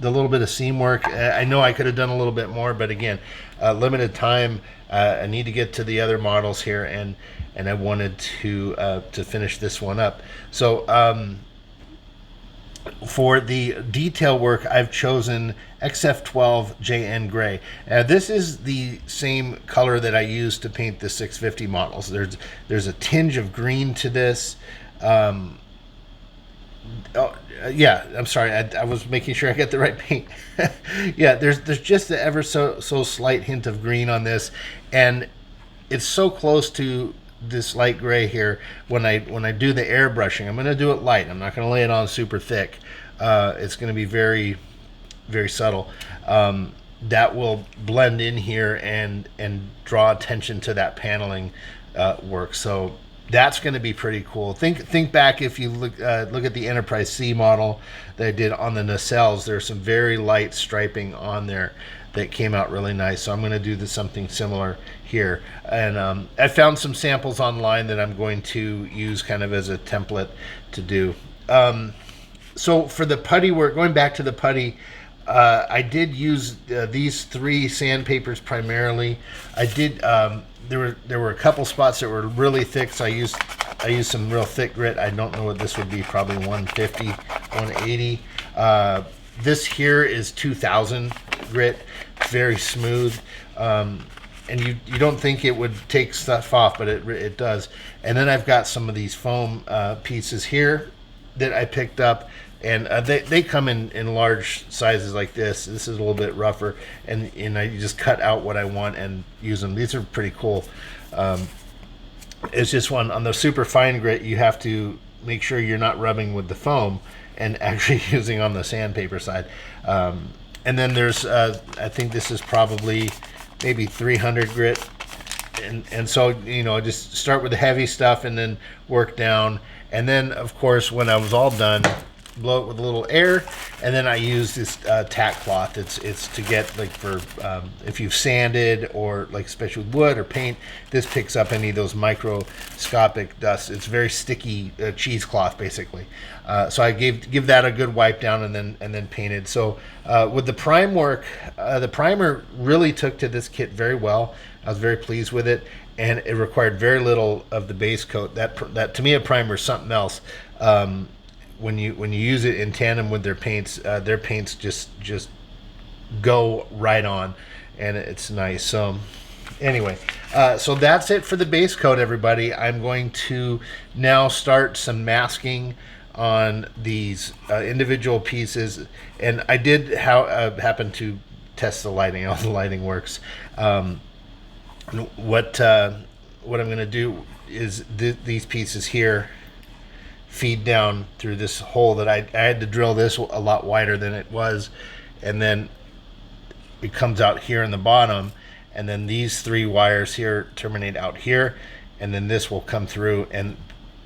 little bit of seam work. I know I could have done a little bit more, but again, limited time. I need to get to the other models here, and I wanted to finish this one up. So for the detail work, I've chosen XF12JN Gray. This is the same color that I used to paint the 650 models. There's a tinge of green to this. Yeah, I'm sorry. I was making sure I get the right paint. Yeah, there's just the ever so slight hint of green on this, and it's so close to this light gray here. When I do the airbrushing, I'm going to do it light. I'm not going to lay it on super thick. It's going to be very, very subtle. that will blend in here and draw attention to that paneling work. So that's going to be pretty cool. Think back, if you look at the Enterprise C model that I did on the nacelles. There's some very light striping on there that came out really nice. So I'm going to do something similar here. And I found some samples online that I'm going to use kind of as a template to do. So for the putty work, going back to the putty, I did use these 3 sandpapers primarily. I did. There were a couple spots that were really thick, so I used some real thick grit. I don't know what this would be, probably 150, 180. This here is 2000 grit, very smooth. And you don't think it would take stuff off, but it does. And then I've got some of these foam pieces here that I picked up, and they come in large sizes like this. This is a little bit rougher, and I just cut out what I want and use them. These are pretty cool. It's just on the super fine grit, you have to make sure you're not rubbing with the foam and actually using on the sandpaper side. And then there's I think this is probably maybe 300 grit. And so, just start with the heavy stuff and then work down. And then, of course, when I was all done, blow it with a little air, and then I use this tack cloth. It's to get, like, for if you've sanded, or like especially with wood or paint, this picks up any of those microscopic dust. It's very sticky cheesecloth, basically. So I give that a good wipe down, and then painted. So with the prime work, the primer really took to this kit very well. I was very pleased with it, and it required very little of the base coat. That to me, a primer is something else. When you use it in tandem with their paints just go right on, and it's nice. So anyway, so that's it for the base coat, everybody. I'm going to now start some masking on these individual pieces, and I did happen to test the lighting. How the lighting works. What I'm going to do is these pieces here feed down through this hole that I had to drill this a lot wider than it was, and then it comes out here in the bottom, and then these 3 wires here terminate out here, and then this will come through, and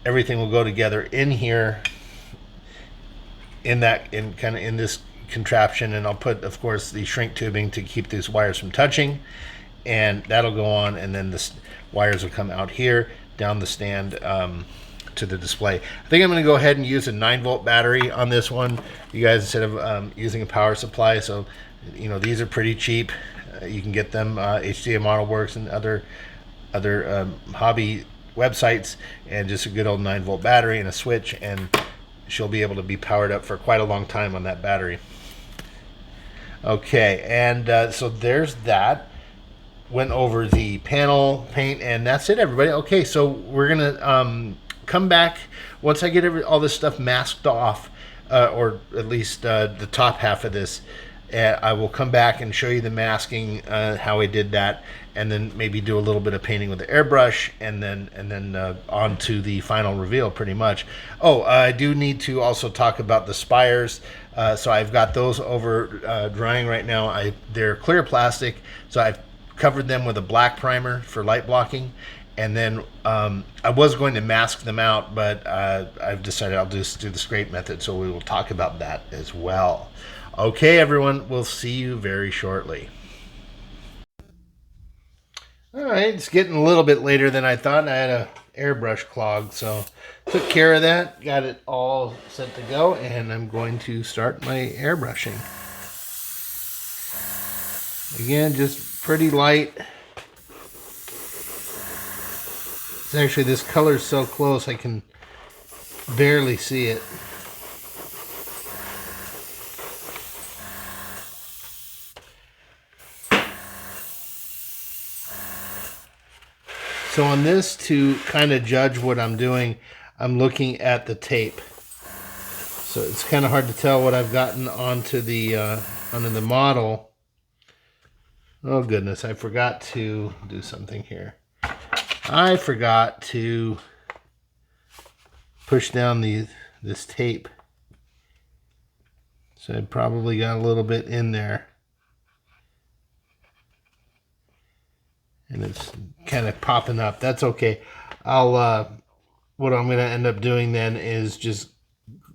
everything will go together in here in this contraption. And I'll put, of course, the shrink tubing to keep these wires from touching, and that'll go on, and then the wires will come out here down the stand to the display. I think I'm going to go ahead and use a 9-volt battery on this one, you guys, instead of using a power supply. So these are pretty cheap. You can get them HDA Model Works and other hobby websites, and just a good old 9-volt battery and a switch, and she'll be able to be powered up for quite a long time on that battery. Okay, and so there's that. Went over the panel paint, and that's it, everybody. Okay, so we're gonna come back once I get all this stuff masked off, or at least the top half of this. I will come back and show you the masking, how I did that, and then maybe do a little bit of painting with the airbrush, and then on to the final reveal, pretty much. Oh, I do need to also talk about the spires. So I've got those over drying right now. They're clear plastic, so I've covered them with a black primer for light blocking, and then I was going to mask them out, but I've decided I'll just do the scrape method, so we will talk about that as well. Okay, everyone, we'll see you very shortly. All right, it's getting a little bit later than I thought. I had a airbrush clog, so took care of that, got it all set to go, and I'm going to start my airbrushing. Again, just pretty light. It's actually, this color is so close I can barely see it. So on this, to kind of judge what I'm doing, I'm looking at the tape. So it's kind of hard to tell what I've gotten onto the model. Oh goodness, I forgot to do something here. I forgot to push down this tape. So I probably got a little bit in there. and it's kind of popping up. That's okay. I'll what I'm going to end up doing then is just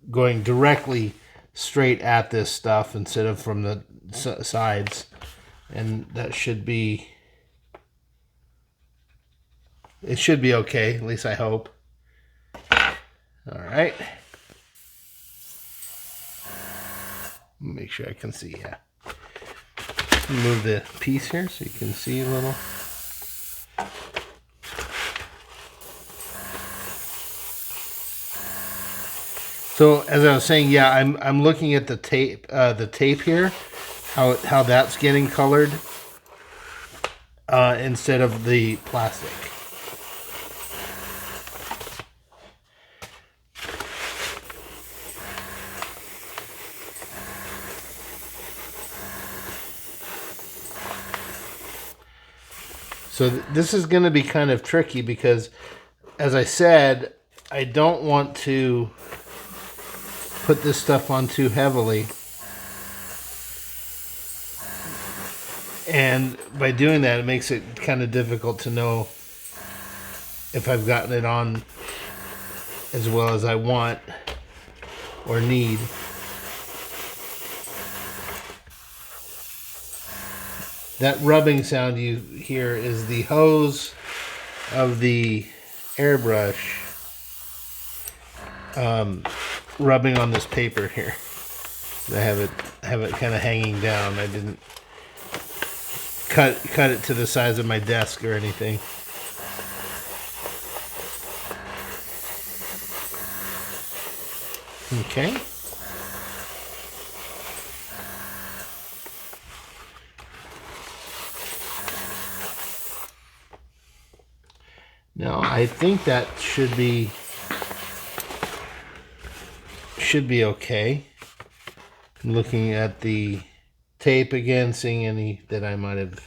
going directly straight at this stuff instead of from the sides, and that should be, it should be okay, at least I hope. All right, make sure I can see. Yeah, move the piece here so you can see a little. So as I was saying, yeah, I'm looking at the tape here, how that's getting colored instead of the plastic. So this is going to be kind of tricky because, as I said, I don't want to put this stuff on too heavily. And by doing that, it makes it kind of difficult to know if I've gotten it on as well as I want or need. That rubbing sound you hear is the hose of the airbrush rubbing on this paper here. I have it kind of hanging down. I didn't cut it to the size of my desk or anything. Okay. Now I think that should be okay. I'm looking at the tape again, seeing any that I might have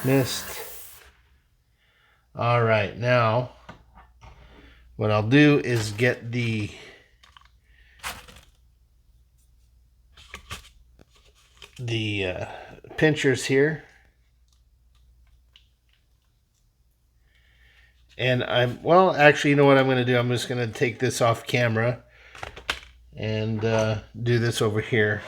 missed. All right, now what I'll do is get the pinchers here. And actually, you know what I'm going to do? I'm just going to take this off camera and do this over here.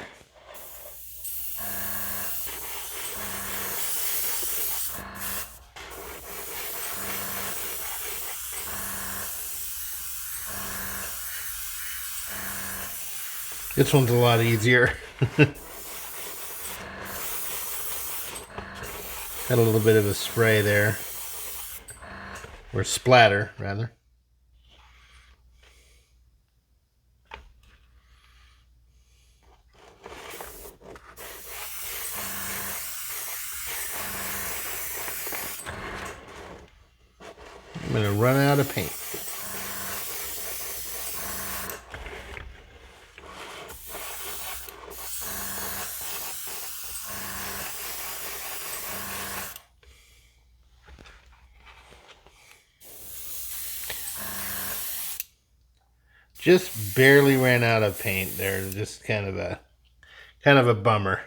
This one's a lot easier. Got a little bit of a spray there. Or splatter, rather. I'm going to run out of paint. Just barely ran out of paint there. Just kind of a bummer.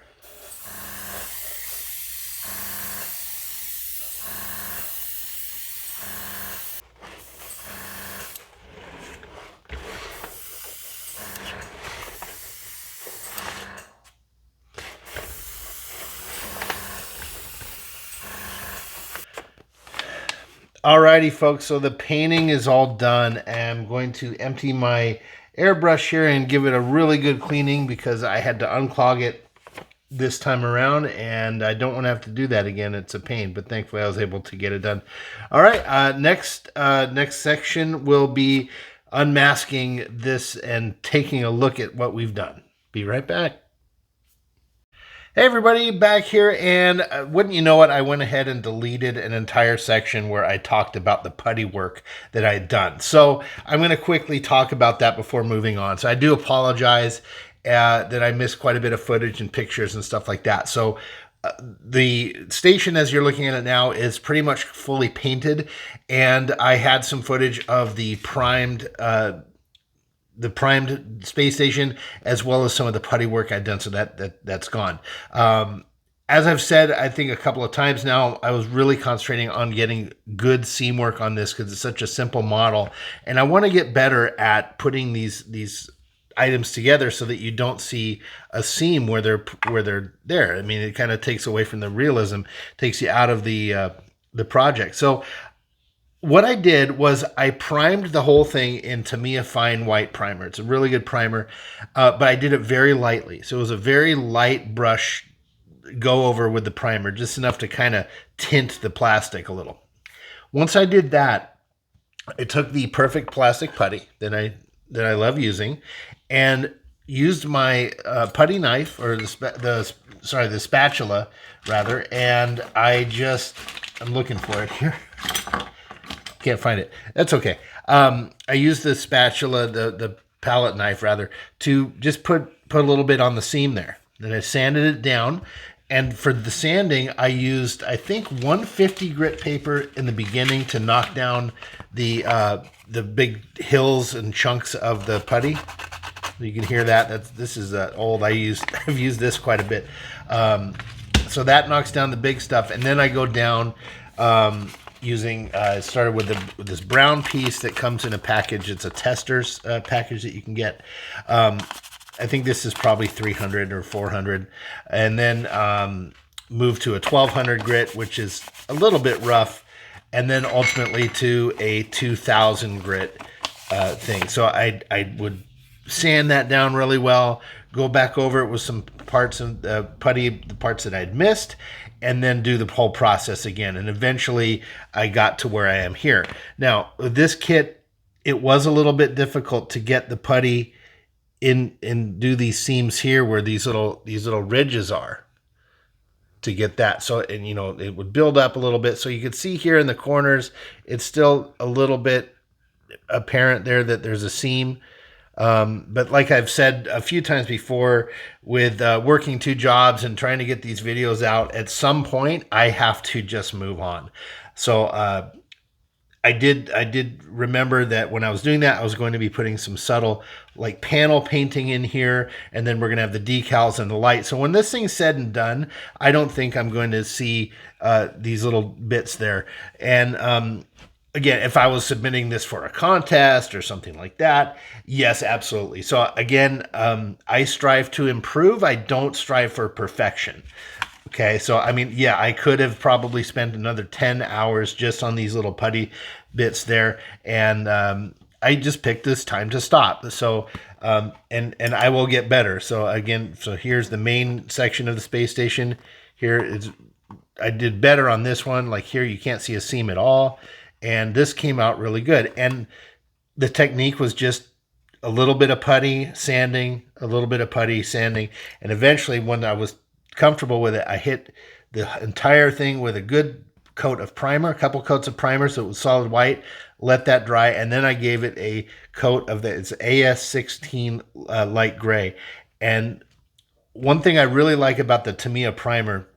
Alrighty, folks, so the painting is all done. I'm going to empty my airbrush here and give it a really good cleaning because I had to unclog it this time around, and I don't want to have to do that again. It's a pain, but thankfully I was able to get it done. All right, next section will be unmasking this and taking a look at what we've done. Be right back. Hey everybody, back here, and wouldn't you know it, I went ahead and deleted an entire section where I talked about the putty work that I had done. So I'm going to quickly talk about that before moving on. So I do apologize that I missed quite a bit of footage and pictures and stuff like that. So the station, as you're looking at it now, is pretty much fully painted, and I had some footage of the primed space station, as well as some of the putty work I'd done, so that's gone. as I've said, I think a couple of times now, I was really concentrating on getting good seam work on this because it's such a simple model, and I want to get better at putting these items together so that you don't see a seam where they're there. I mean, it kind of takes away from the realism, takes you out of the project. So what I did was I primed the whole thing in Tamiya Fine White Primer. It's a really good primer, but I did it very lightly. So it was a very light brush go over with the primer, just enough to kind of tint the plastic a little. Once I did that, I took the perfect plastic putty that I love using, and used my putty knife, or the spatula rather, and I'm looking for it here. Can't find it. That's okay. I used the spatula, the palette knife rather, to just put a little bit on the seam there. Then I sanded it down. And for the sanding, I used, I think, 150 grit paper in the beginning to knock down the big hills and chunks of the putty. You can hear that. This is old. I've used this quite a bit. So that knocks down the big stuff, and then I go down using. Started with this brown piece that comes in a package. It's a tester's package that you can get. I think this is probably 300 or 400, and then move to a 1200 grit, which is a little bit rough, and then ultimately to a 2000 grit thing. So I would sand that down really well, go back over it with some parts of the putty, the parts that I'd missed, and then do the whole process again. And eventually I got to where I am here. Now, with this kit, it was a little bit difficult to get the putty in and do these seams here where these little ridges are, to get that. So, and it would build up a little bit. So you could see here in the corners, it's still a little bit apparent there that there's a seam. But like I've said a few times before, with working two jobs and trying to get these videos out, at some point I have to just move on. So I did remember that when I was doing that, I was going to be putting some subtle like panel painting in here, and then we're going to have the decals and the light. So when this thing's said and done, I don't think I'm going to see these little bits there. And again, if I was submitting this for a contest or something like that, yes, absolutely. So again, I strive to improve. I don't strive for perfection. Okay, so I mean, yeah, I could have probably spent another 10 hours just on these little putty bits there, and I just picked this time to stop. So, and I will get better. So again, so here's the main section of the space station. I did better on this one. Like here, you can't see a seam at all, and this came out really good. And the technique was just a little bit of putty sanding, a little bit of putty sanding, and eventually, when I was comfortable with it, I hit the entire thing with a good coat of primer, a couple coats of primer, so it was solid white. Let that dry, and then I gave it a coat of it's AS16 light gray. And one thing I really like about the Tamiya primer,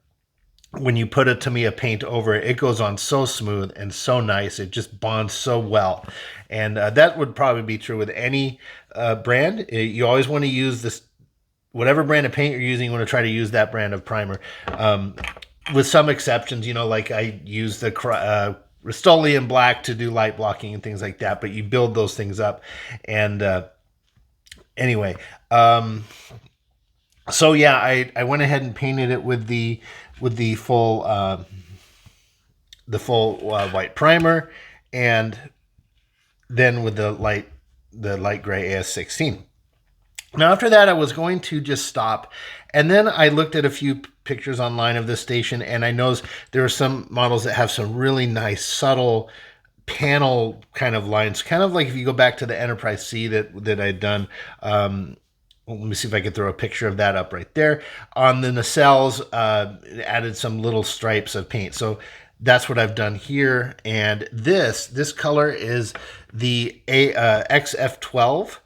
when you put a Tamiya paint over it, it goes on so smooth and so nice. It just bonds so well. And that would probably be true with any brand. You always want to use this, whatever brand of paint you're using, you want to try to use that brand of primer. With some exceptions, like I use the Rust-Oleum black to do light blocking and things like that, but you build those things up. And anyway, so yeah, I went ahead and painted it with the full white primer, and then with the light gray AS16. Now, after that, I was going to just stop, and then I looked at a few pictures online of this station, and I noticed there are some models that have some really nice, subtle panel kind of lines, kind of like if you go back to the Enterprise C that I'd done. Let me see if I can throw a picture of that up right there. On the nacelles, added some little stripes of paint. So that's what I've done here. And this color is the XF12.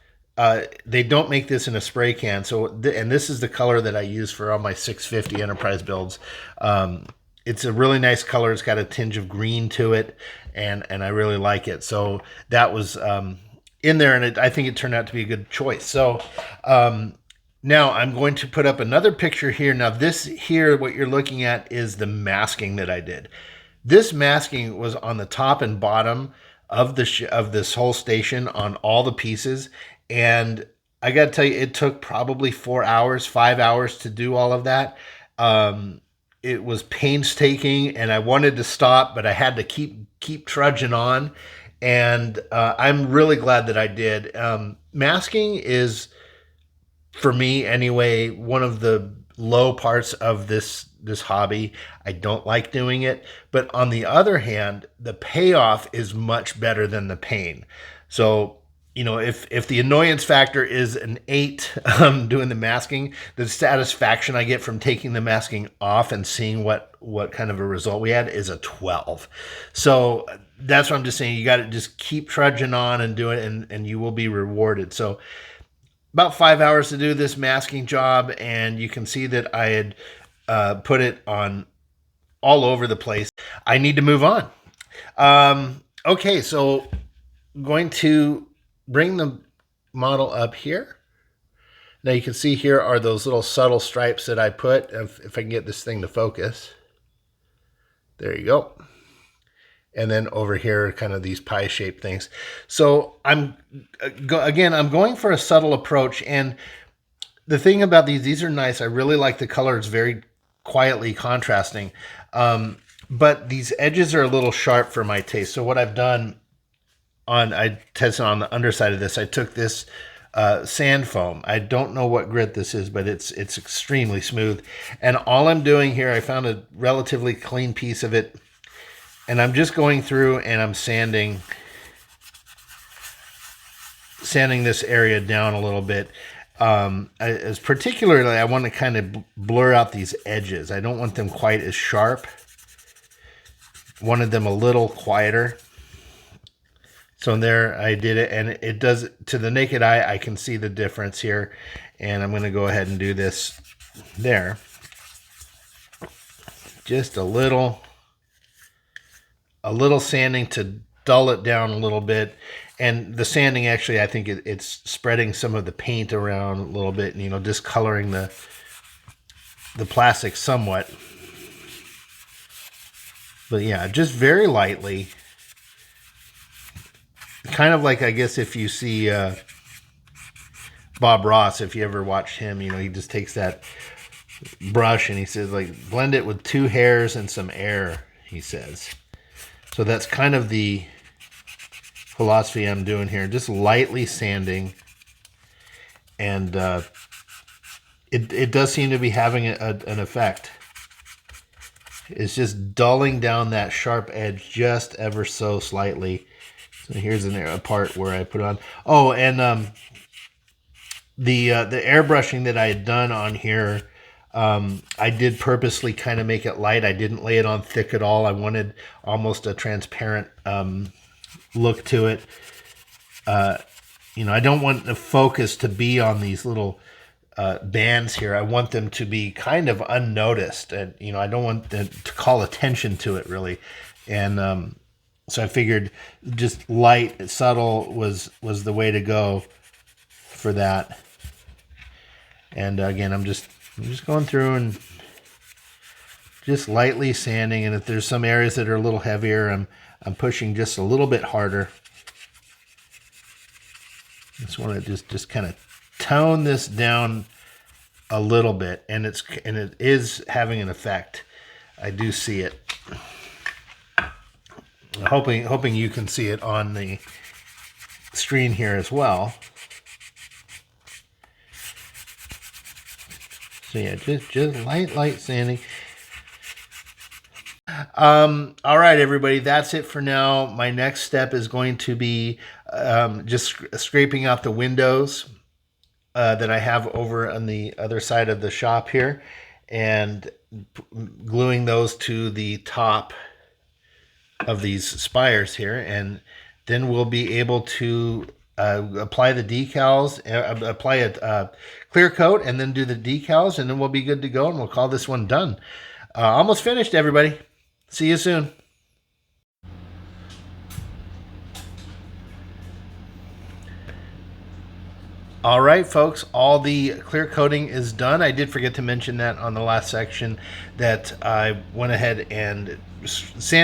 They don't make this in a spray can. So, and this is the color that I use for all my 650 Enterprise builds. It's a really nice color. It's got a tinge of green to it, and I really like it. So that was in there, and I think it turned out to be a good choice. So Now I'm going to put up another picture here. Now this here, what you're looking at is the masking that I did. This masking was on the top and bottom of of this whole station on all the pieces. And I got to tell you, it took probably 4 hours, 5 hours to do all of that. It was painstaking, and I wanted to stop, but I had to keep trudging on. And I'm really glad that I did. Masking is, for me anyway, one of the low parts of this hobby. I don't like doing it, but on the other hand, the payoff is much better than the pain. So, you know, if the annoyance factor is an 8, doing the masking, the satisfaction I get from taking the masking off and seeing what kind of a result we had is a 12. So that's what I'm just saying. You got to just keep trudging on and do it, and you will be rewarded. So about 5 hours to do this masking job, and you can see that I had put it on all over the place. I need to move on. Okay, so I'm going to bring the model up here. Now you can see here are those little subtle stripes that I put, if I can get this thing to focus. There you go. And then over here, kind of these pie-shaped things. So I'm going for a subtle approach. And the thing about these are nice. I really like the color. It's very quietly contrasting. But these edges are a little sharp for my taste. So what I've done, I tested on the underside of this, I took this sand foam. I don't know what grit this is, but it's extremely smooth. And all I'm doing here, I found a relatively clean piece of it, and I'm just going through and I'm sanding this area down a little bit. As particularly, I want to kind of blur out these edges. I don't want them quite as sharp. Wanted them a little quieter. So there I did it, and it does, to the naked eye, I can see the difference here. And I'm going to go ahead and do this there. Just a little sanding to dull it down a little bit. And the sanding, actually, I think it's spreading some of the paint around a little bit, and, you know, discoloring the plastic somewhat. But yeah, just very lightly. Kind of like, I guess, if you see Bob Ross, if you ever watched him, you know, he just takes that brush and he says, like, blend it with 2 hairs and some air, he says. So that's kind of the philosophy I'm doing here. Just lightly sanding. And it does seem to be having an effect. It's just dulling down that sharp edge just ever so slightly. So here's a part where I put it on. Oh, and the airbrushing that I had done on here, I did purposely kind of make it light. I didn't lay it on thick at all. I wanted almost a transparent look to it. You know, I don't want the focus to be on these little bands here. I want them to be kind of unnoticed, and, you know, I don't want them to call attention to it really. And so I figured just light, subtle was the way to go for that. And again, I'm just going through and just lightly sanding. And if there's some areas that are a little heavier, I'm pushing just a little bit harder. Just want to just kind of tone this down a little bit, and it is having an effect. I do see it. Hoping you can see it on the screen here as well. So yeah, just light sanding. All right, everybody, that's it for now. My next step is going to be just scraping out the windows that I have over on the other side of the shop here, and gluing those to the top of these spires here, and then we'll be able to apply the decals, apply a clear coat, and then do the decals, and then we'll be good to go, and we'll call this one done. Almost finished, everybody. See you soon. All right, folks, all the clear coating is done. I did forget to mention that on the last section that I went ahead and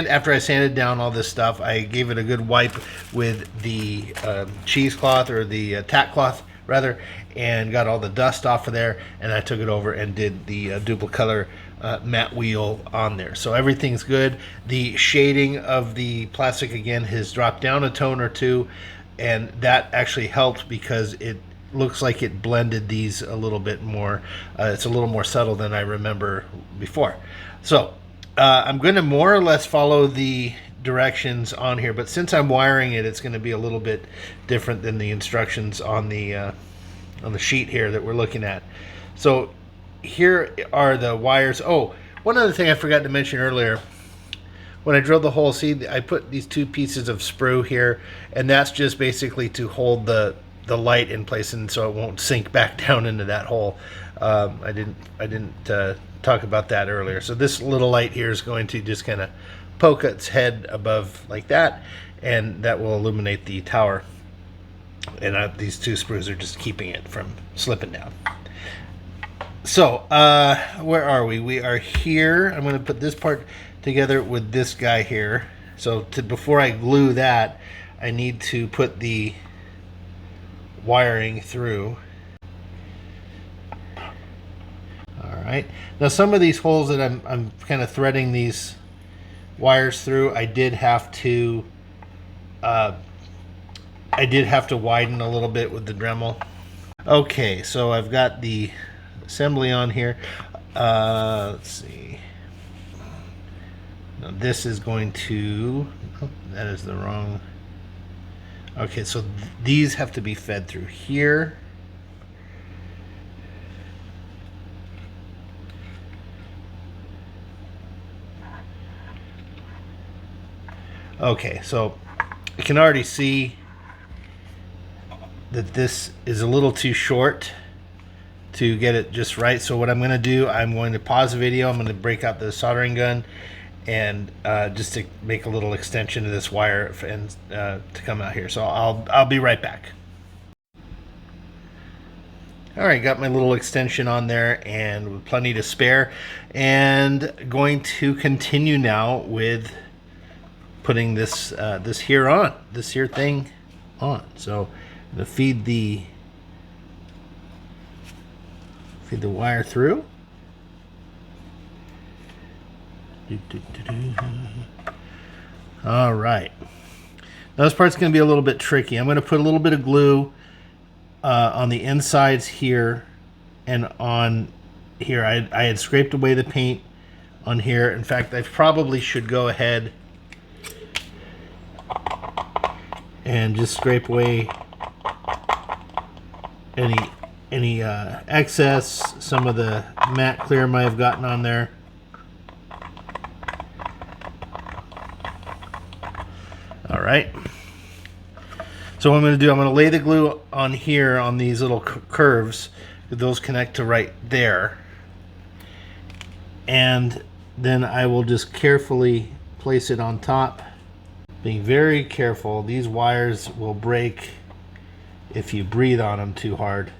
after I sanded down all this stuff, I gave it a good wipe with the cheesecloth, or the tack cloth rather, and got all the dust off of there, and I took it over and did the duplicolor matte wheel on there. So everything's good. The shading of the plastic again has dropped down a tone or two, and that actually helped because it looks like it blended these a little bit more. It's a little more subtle than I remember before. So I'm going to more or less follow the directions on here, but since I'm wiring it, it's going to be a little bit different than the instructions on the sheet here that we're looking at. So here are the wires. Oh, one other thing I forgot to mention earlier. When I drilled the hole, see, I put these 2 pieces of sprue here, and that's just basically to hold the light in place, and so it won't sink back down into that hole. I didn't talk about that earlier. So this little light here is going to just kind of poke its head above like that, and that will illuminate the tower. And these 2 sprues are just keeping it from slipping down. So where are we? We are here. I'm going to put this part together with this guy here. So before I glue that, I need to put the wiring through. All right. Now some of these holes that I'm kind of threading these wires through, I did have to widen a little bit with the Dremel. Okay, so I've got the assembly on here. Let's see. Now this is going to, oh, that is the wrong. Okay, so these have to be fed through here. Okay, so I can already see that this is a little too short to get it just right. So what I'm going to do, I'm going to pause the video. I'm going to break out the soldering gun and just to make a little extension of this wire and to come out here. So I'll be right back. All right, got my little extension on there and with plenty to spare, and going to continue now with putting this this here thing on. So I'm gonna feed the wire through. All right. Now this part's going to be a little bit tricky. I'm going to put a little bit of glue on the insides here and on here. I had scraped away the paint on here. In fact, I probably should go ahead and just scrape away any excess, some of the matte clear I might have gotten on there. All right. So what I'm going to do, I'm going to lay the glue on here on these little curves. Those connect to right there. And then I will just carefully place it on top. Being very careful. These wires will break if you breathe on them too hard.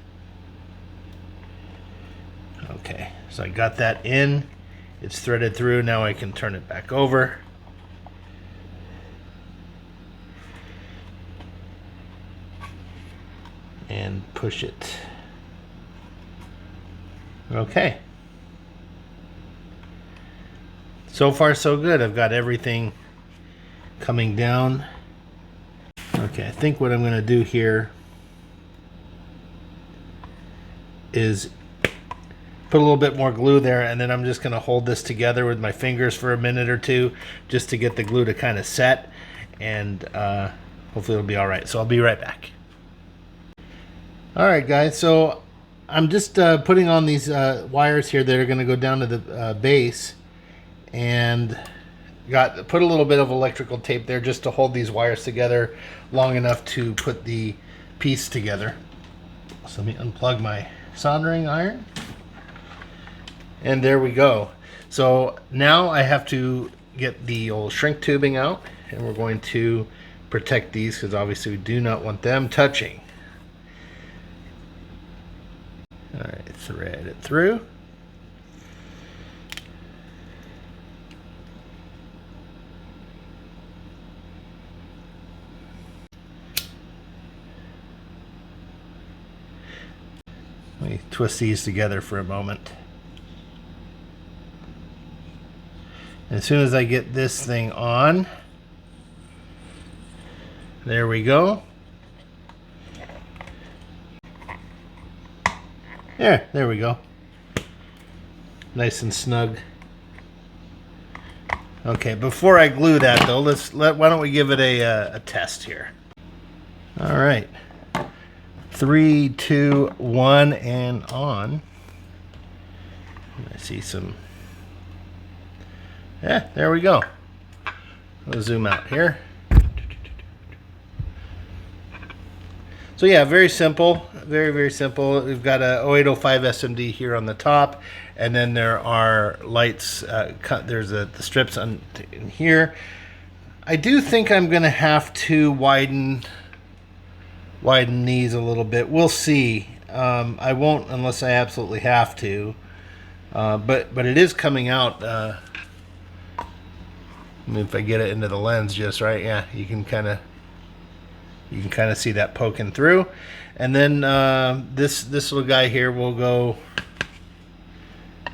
Okay, so I got that in. It's threaded through. Now I can turn it back over. And push it. Okay. So far so good. I've got everything coming down. Okay, I think what I'm going to do here is put a little bit more glue there, and then I'm just going to hold this together with my fingers for a minute or two just to get the glue to kind of set, and hopefully it'll be all right. So I'll be right back. All right, guys, so I'm just putting on these wires here that are going to go down to the base, and put a little bit of electrical tape there just to hold these wires together long enough to put the piece together. So let me unplug my soldering iron, and there we go. So now I have to get the old shrink tubing out, and we're going to protect these because obviously we do not want them touching. All right, thread it through. Let me twist these together for a moment. And as soon as I get this thing on, there we go. There we go. Nice and snug. Okay, before I glue that though, why don't we give it a test here? All right. 3, 2, 1, and on. I see some. Yeah, there we go. I'll zoom out here. So yeah, very simple, very simple. We've got a 0805 SMD here on the top, and then there are lights. There's the strips in here. I do think I'm going to have to widen these a little bit. We'll see. I won't unless I absolutely have to. But it is coming out. I mean, if I get it into the lens just right, yeah, you can kind of see that poking through. And then this little guy here will go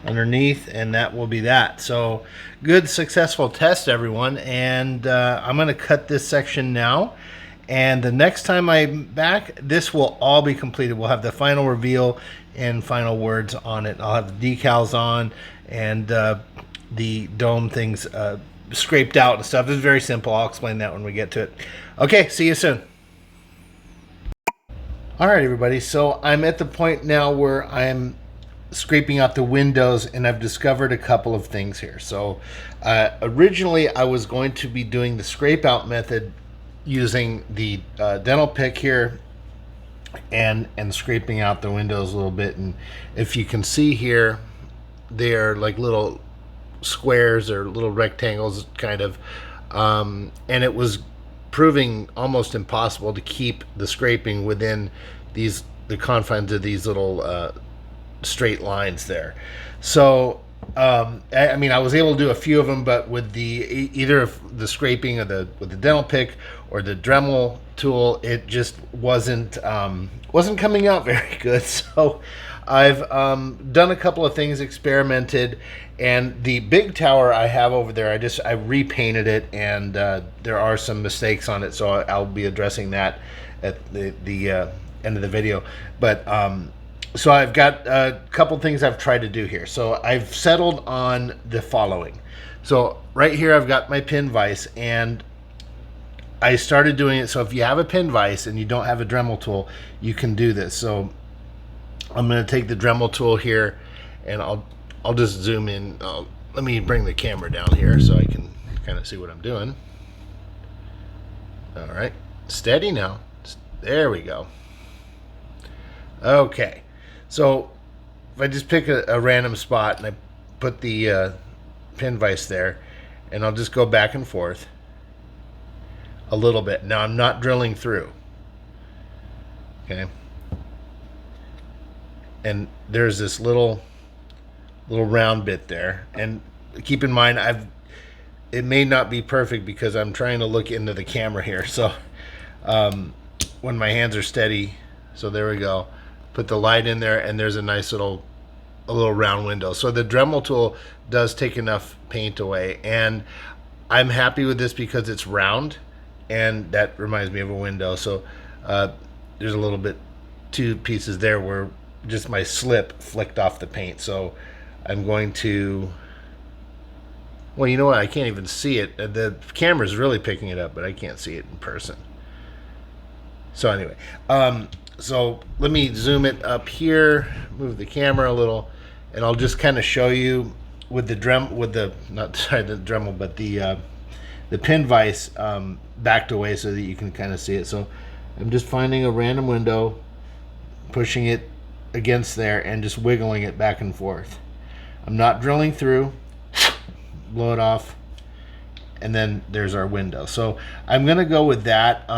underneath, and that will be that. So good, successful test, everyone. And I'm going to cut this section now. And the next time I'm back, this will all be completed. We'll have the final reveal and final words on it. I'll have the decals on and the dome things scraped out and stuff. It's very simple. I'll explain that when we get to it. Okay, see you soon. All right, everybody. So I'm at the point now where I'm scraping out the windows, and I've discovered a couple of things here. So originally I was going to be doing the scrape out method using the dental pick here and scraping out the windows a little bit. And if you can see here, they're like little squares or little rectangles kind of, and it was proving almost impossible to keep the scraping within the confines of these little straight lines there. So I mean, I was able to do a few of them, but with either the scraping of with the dental pick or the Dremel tool, it just wasn't coming out very good. So I've done a couple of things, experimented, and the big tower I have over there, I repainted it, and there are some mistakes on it, so I'll be addressing that at the end of the video. But so I've got a couple things I've tried to do here. So I've settled on the following. So right here I've got my pin vise, and I started doing it. So if you have a pin vise and you don't have a Dremel tool, you can do this. So I'm going to take the Dremel tool here, and I'll just zoom in. Let me bring the camera down here so I can kind of see what I'm doing. All right, steady now. There we go. Okay, so if I just pick a random spot and I put the pin vise there, and I'll just go back and forth a little bit. Now I'm not drilling through. Okay. And there's this little round bit there, and keep in mind it may not be perfect because I'm trying to look into the camera here. So when my hands are steady, so there we go. Put the light in there, and there's a nice little round window. So the Dremel tool does take enough paint away, and I'm happy with this because it's round, and that reminds me of a window. So there's a little bit, 2 pieces there where just my slip flicked off the paint. So I'm going to, well, you know what, I can't even see it. The camera's really picking it up, but I can't see it in person. So anyway, so let me zoom it up here, move the camera a little, and I'll just kind of show you with the Dremel, but the pin vise backed away so that you can kind of see it. So I'm just finding a random window, pushing it against there, and just wiggling it back and forth. I'm not drilling through. Blow it off, and then there's our window. So I'm gonna go with that.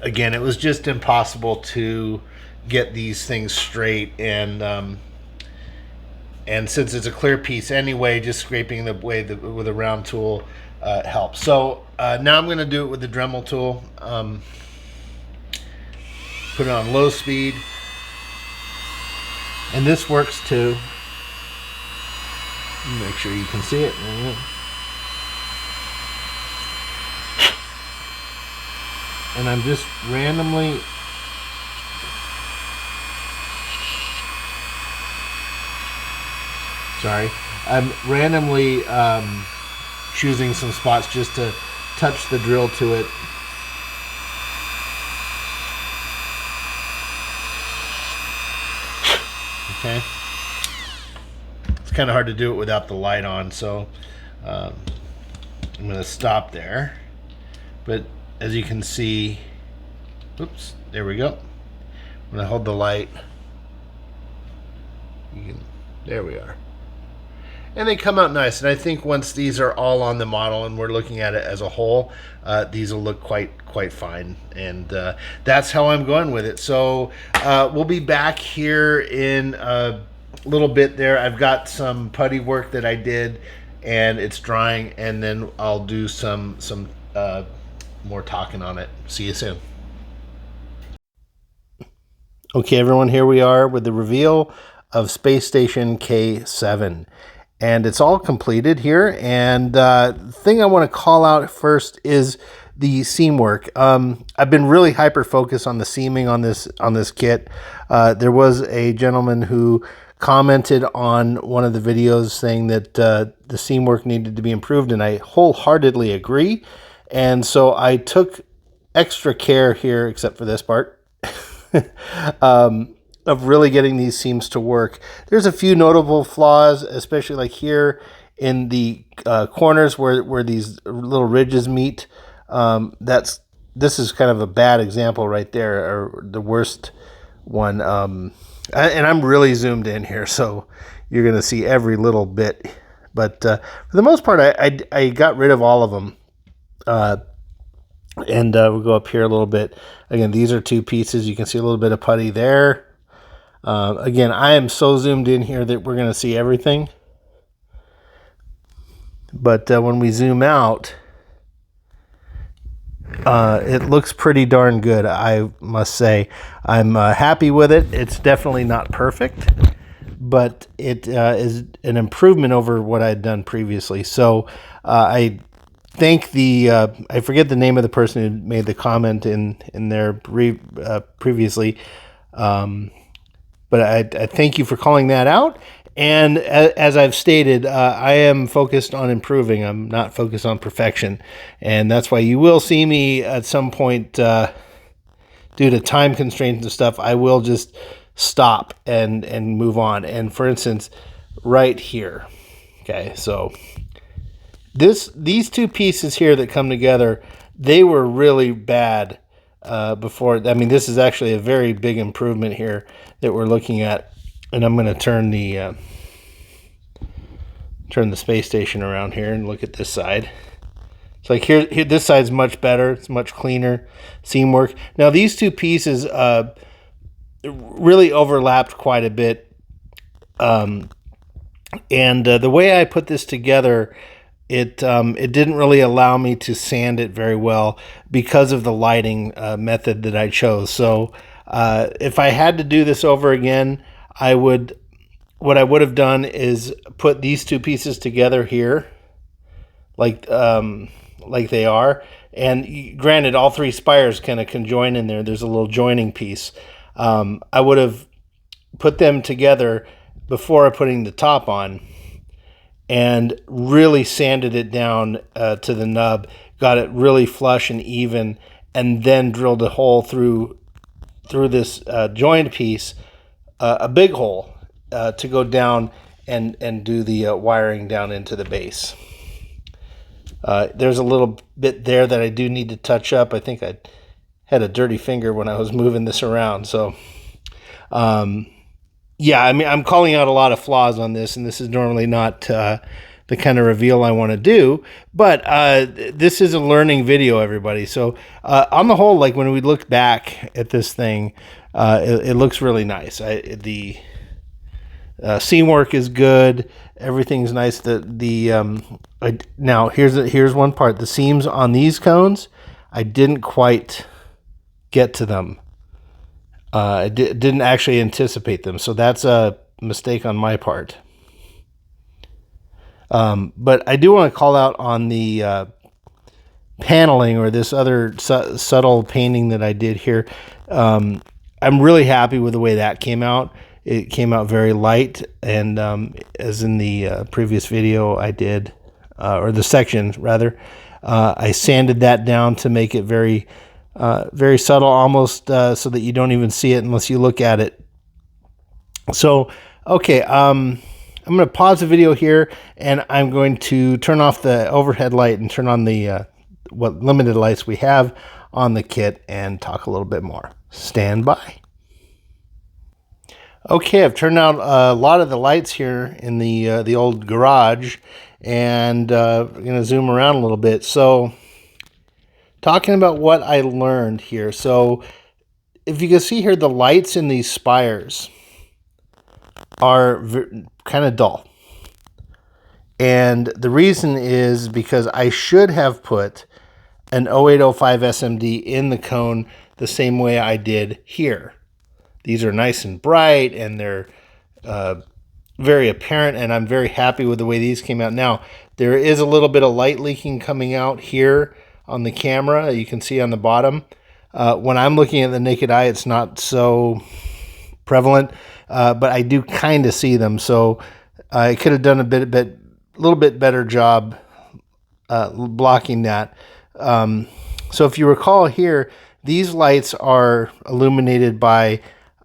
again, it was just impossible to get these things straight, and since it's a clear piece anyway, just scraping the way with a round tool helps. So now I'm going to do it with the Dremel tool. Put it on low speed, and this works too. Make sure you can see it. And I'm just randomly I'm randomly choosing some spots just to touch the drill to it. Okay. It's kind of hard to do it without the light on, so I'm going to stop there. But as you can see, oops, there we go. I'm going to hold the light. There we are. And they come out nice. And I think once these are all on the model and we're looking at it as a whole, these will look quite fine. And that's how I'm going with it. So we'll be back here in a little bit there. I've got some putty work that I did, and it's drying. And then I'll do some more talking on it. See you soon. Okay, everyone, here we are with the reveal of Space Station K7. And it's all completed here. And the thing I want to call out first is the seam work. I've been really hyper focused on the seaming on this kit. There was a gentleman who commented on one of the videos saying that the seam work needed to be improved, and I wholeheartedly agree. And so I took extra care here, except for this part, of really getting these seams to work. There's a few notable flaws, especially like here in the corners where these little ridges meet. This is kind of a bad example right there, or the worst one. And I'm really zoomed in here, so you're going to see every little bit. But for the most part, I got rid of all of them. And we'll go up here a little bit. Again, these are two pieces. You can see a little bit of putty there. Again, I am so zoomed in here that we're going to see everything. But when we zoom out, it looks pretty darn good, I must say. I'm happy with it. It's definitely not perfect, but it is an improvement over what I had done previously. So I thank I forget the name of the person who made the comment in there previously. But I thank you for calling that out. And as I've stated, I am focused on improving. I'm not focused on perfection. And that's why you will see me at some point, due to time constraints and stuff, I will just stop and move on. And for instance, right here. Okay, so these two pieces here that come together, they were really bad before. I mean, this is actually a very big improvement here that we're looking at. And I'm going to turn the space station around here and look at this side. So like here this side's much better. It's much cleaner seam work. Now these two pieces really overlapped quite a bit. And the way I put this together, it didn't really allow me to sand it very well because of the lighting method that I chose. So if I had to do this over again, what I would have done is put these two pieces together here, like they are. And granted, all three spires kind of conjoin in there. There's a little joining piece. I would have put them together before putting the top on, and really sanded it down to the nub, got it really flush and even, and then drilled a hole through this joined piece, a big hole, to go down and do the wiring down into the base. There's a little bit there that I do need to touch up. I think I had a dirty finger when I was moving this around. So, yeah, I mean, I'm calling out a lot of flaws on this, and this is normally not the kind of reveal I want to do. But this is a learning video, everybody. So on the whole, like when we look back at this thing, it looks really nice. The seam work is good. Everything's nice. Now here's one part. The seams on these cones, I didn't quite get to them. I didn't actually anticipate them, so that's a mistake on my part. But I do want to call out on the paneling, or this other subtle painting that I did here. I'm really happy with the way that came out. It came out very light, and as in the previous video I did, or the section rather, I sanded that down to make it very subtle, almost so that you don't even see it unless you look at it. So, okay, I'm going to pause the video here, and I'm going to turn off the overhead light and turn on the what limited lights we have on the kit and talk a little bit more. Stand by. Okay, I've turned out a lot of the lights here in the old garage, and I'm going to zoom around a little bit. So, talking about what I learned here. So, if you can see here, the lights in these spires are kind of dull. And the reason is because I should have put an 0805 SMD in the cone the same way I did here. These are nice and bright, and they're very apparent, and I'm very happy with the way these came out. Now, there is a little bit of light leaking coming out here on the camera. You can see on the bottom. When I'm looking at the naked eye, it's not so prevalent, but I do kind of see them. So I could have done a little bit better job blocking that. So if you recall here, these lights are illuminated by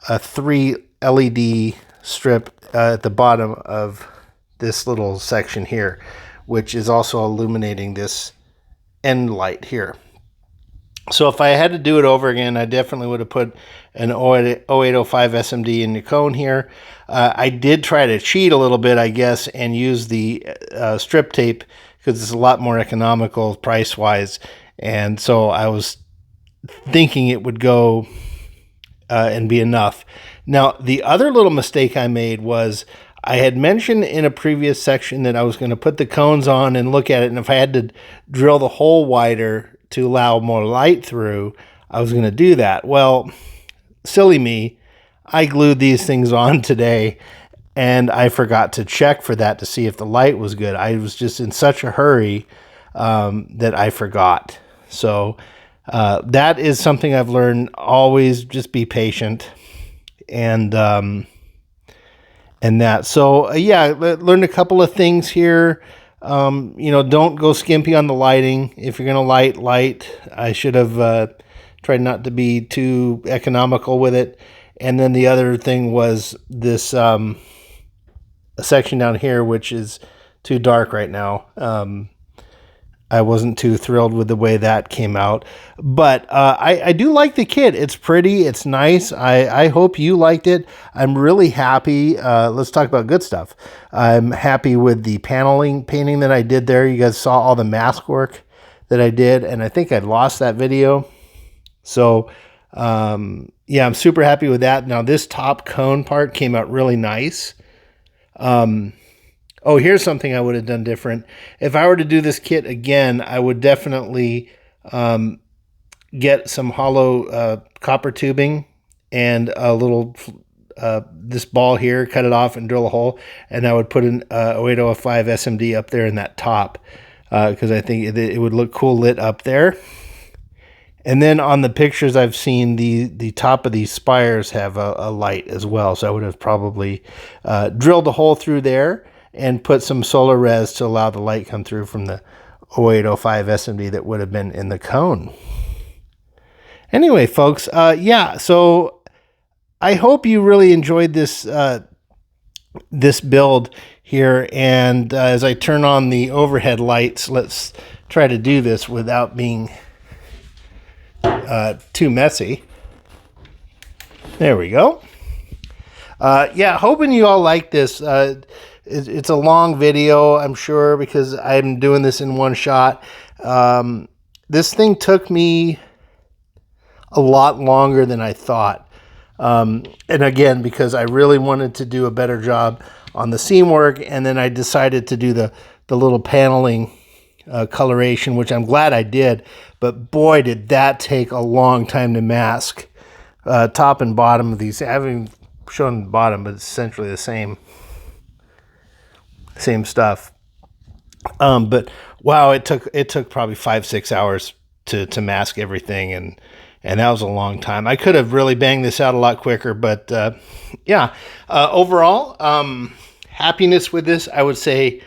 a 3 LED strip at the bottom of this little section here, which is also illuminating this end light here. So if I had to do it over again, I definitely would have put an 0805 SMD in the cone here. I did try to cheat a little bit, I guess, and use the strip tape because it's a lot more economical price-wise. And so I was thinking it would go and be enough. Now, the other little mistake I made was I had mentioned in a previous section that I was going to put the cones on and look at it, and if I had to drill the hole wider to allow more light through, I was going to do that. Well, silly me, I glued these things on today, and I forgot to check for that to see if the light was good. I was just in such a hurry that I forgot. So that is something I've learned. Always just be patient, and that. So yeah, learned a couple of things here. Don't go skimpy on the lighting. If you're going to light, I should have tried not to be too economical with it. And then the other thing was this section down here, which is too dark right now. I wasn't too thrilled with the way that came out. But I do like the kit. It's pretty. It's nice. I hope you liked it. I'm really happy. Let's talk about good stuff. I'm happy with the painting that I did there. You guys saw all the mask work that I did, and I think I lost that video. So, yeah, I'm super happy with that. Now, this top cone part came out really nice. Oh, here's something I would have done different. If I were to do this kit again, I would definitely get some hollow copper tubing and a little this ball here, cut it off and drill a hole, and I would put an 0805 SMD up there in that top because I think it would look cool lit up there. And then on the pictures I've seen, the top of these spires have a light as well, so I would have probably drilled a hole through there and put some solar res to allow the light come through from the 0805 SMD that would have been in the cone. Anyway, folks, yeah, so I hope you really enjoyed this this build here. And as I turn on the overhead lights, let's try to do this without being too messy. There we go. Yeah, hoping you all like this. it's a long video, I'm sure, because I'm doing this in one shot. This thing took me a lot longer than I thought. And again, because I really wanted to do a better job on the seam work, and then I decided to do the little paneling coloration, which I'm glad I did. But boy, did that take a long time to mask. Top and bottom of these, I haven't even shown the bottom, but it's essentially the same stuff. But wow, it took probably 5-6 hours to mask everything, and that was a long time. I could have really banged this out a lot quicker, but yeah. Overall, happiness with this, I would say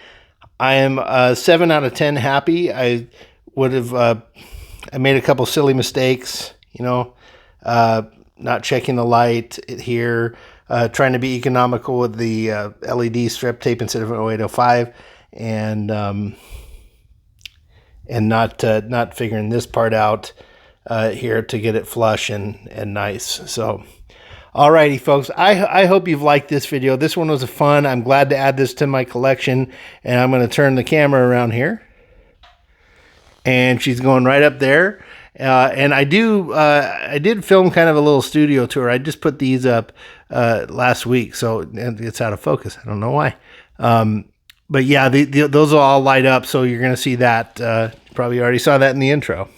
I am 7 out of 10 happy. I would have I made a couple silly mistakes, not checking the light here, trying to be economical with the LED strip tape instead of 0805, and not figuring this part out here to get it flush and nice. So, alrighty, folks. I hope you've liked this video. This one was fun. I'm glad to add this to my collection, and I'm going to turn the camera around here. And she's going right up there. And I did film kind of a little studio tour. I just put these up last week, so it's out of focus. I don't know why. But yeah, those will all light up, so you're going to see that. Probably already saw that in the intro.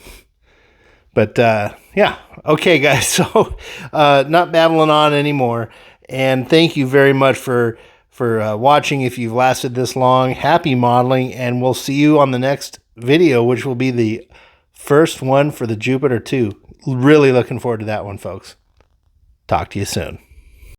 But yeah, okay, guys. So not babbling on anymore. And thank you very much for watching. If you've lasted this long, happy modeling, and we'll see you on the next video, which will be the first one for the Jupiter 2. Really looking forward to that one, folks. Talk to you soon.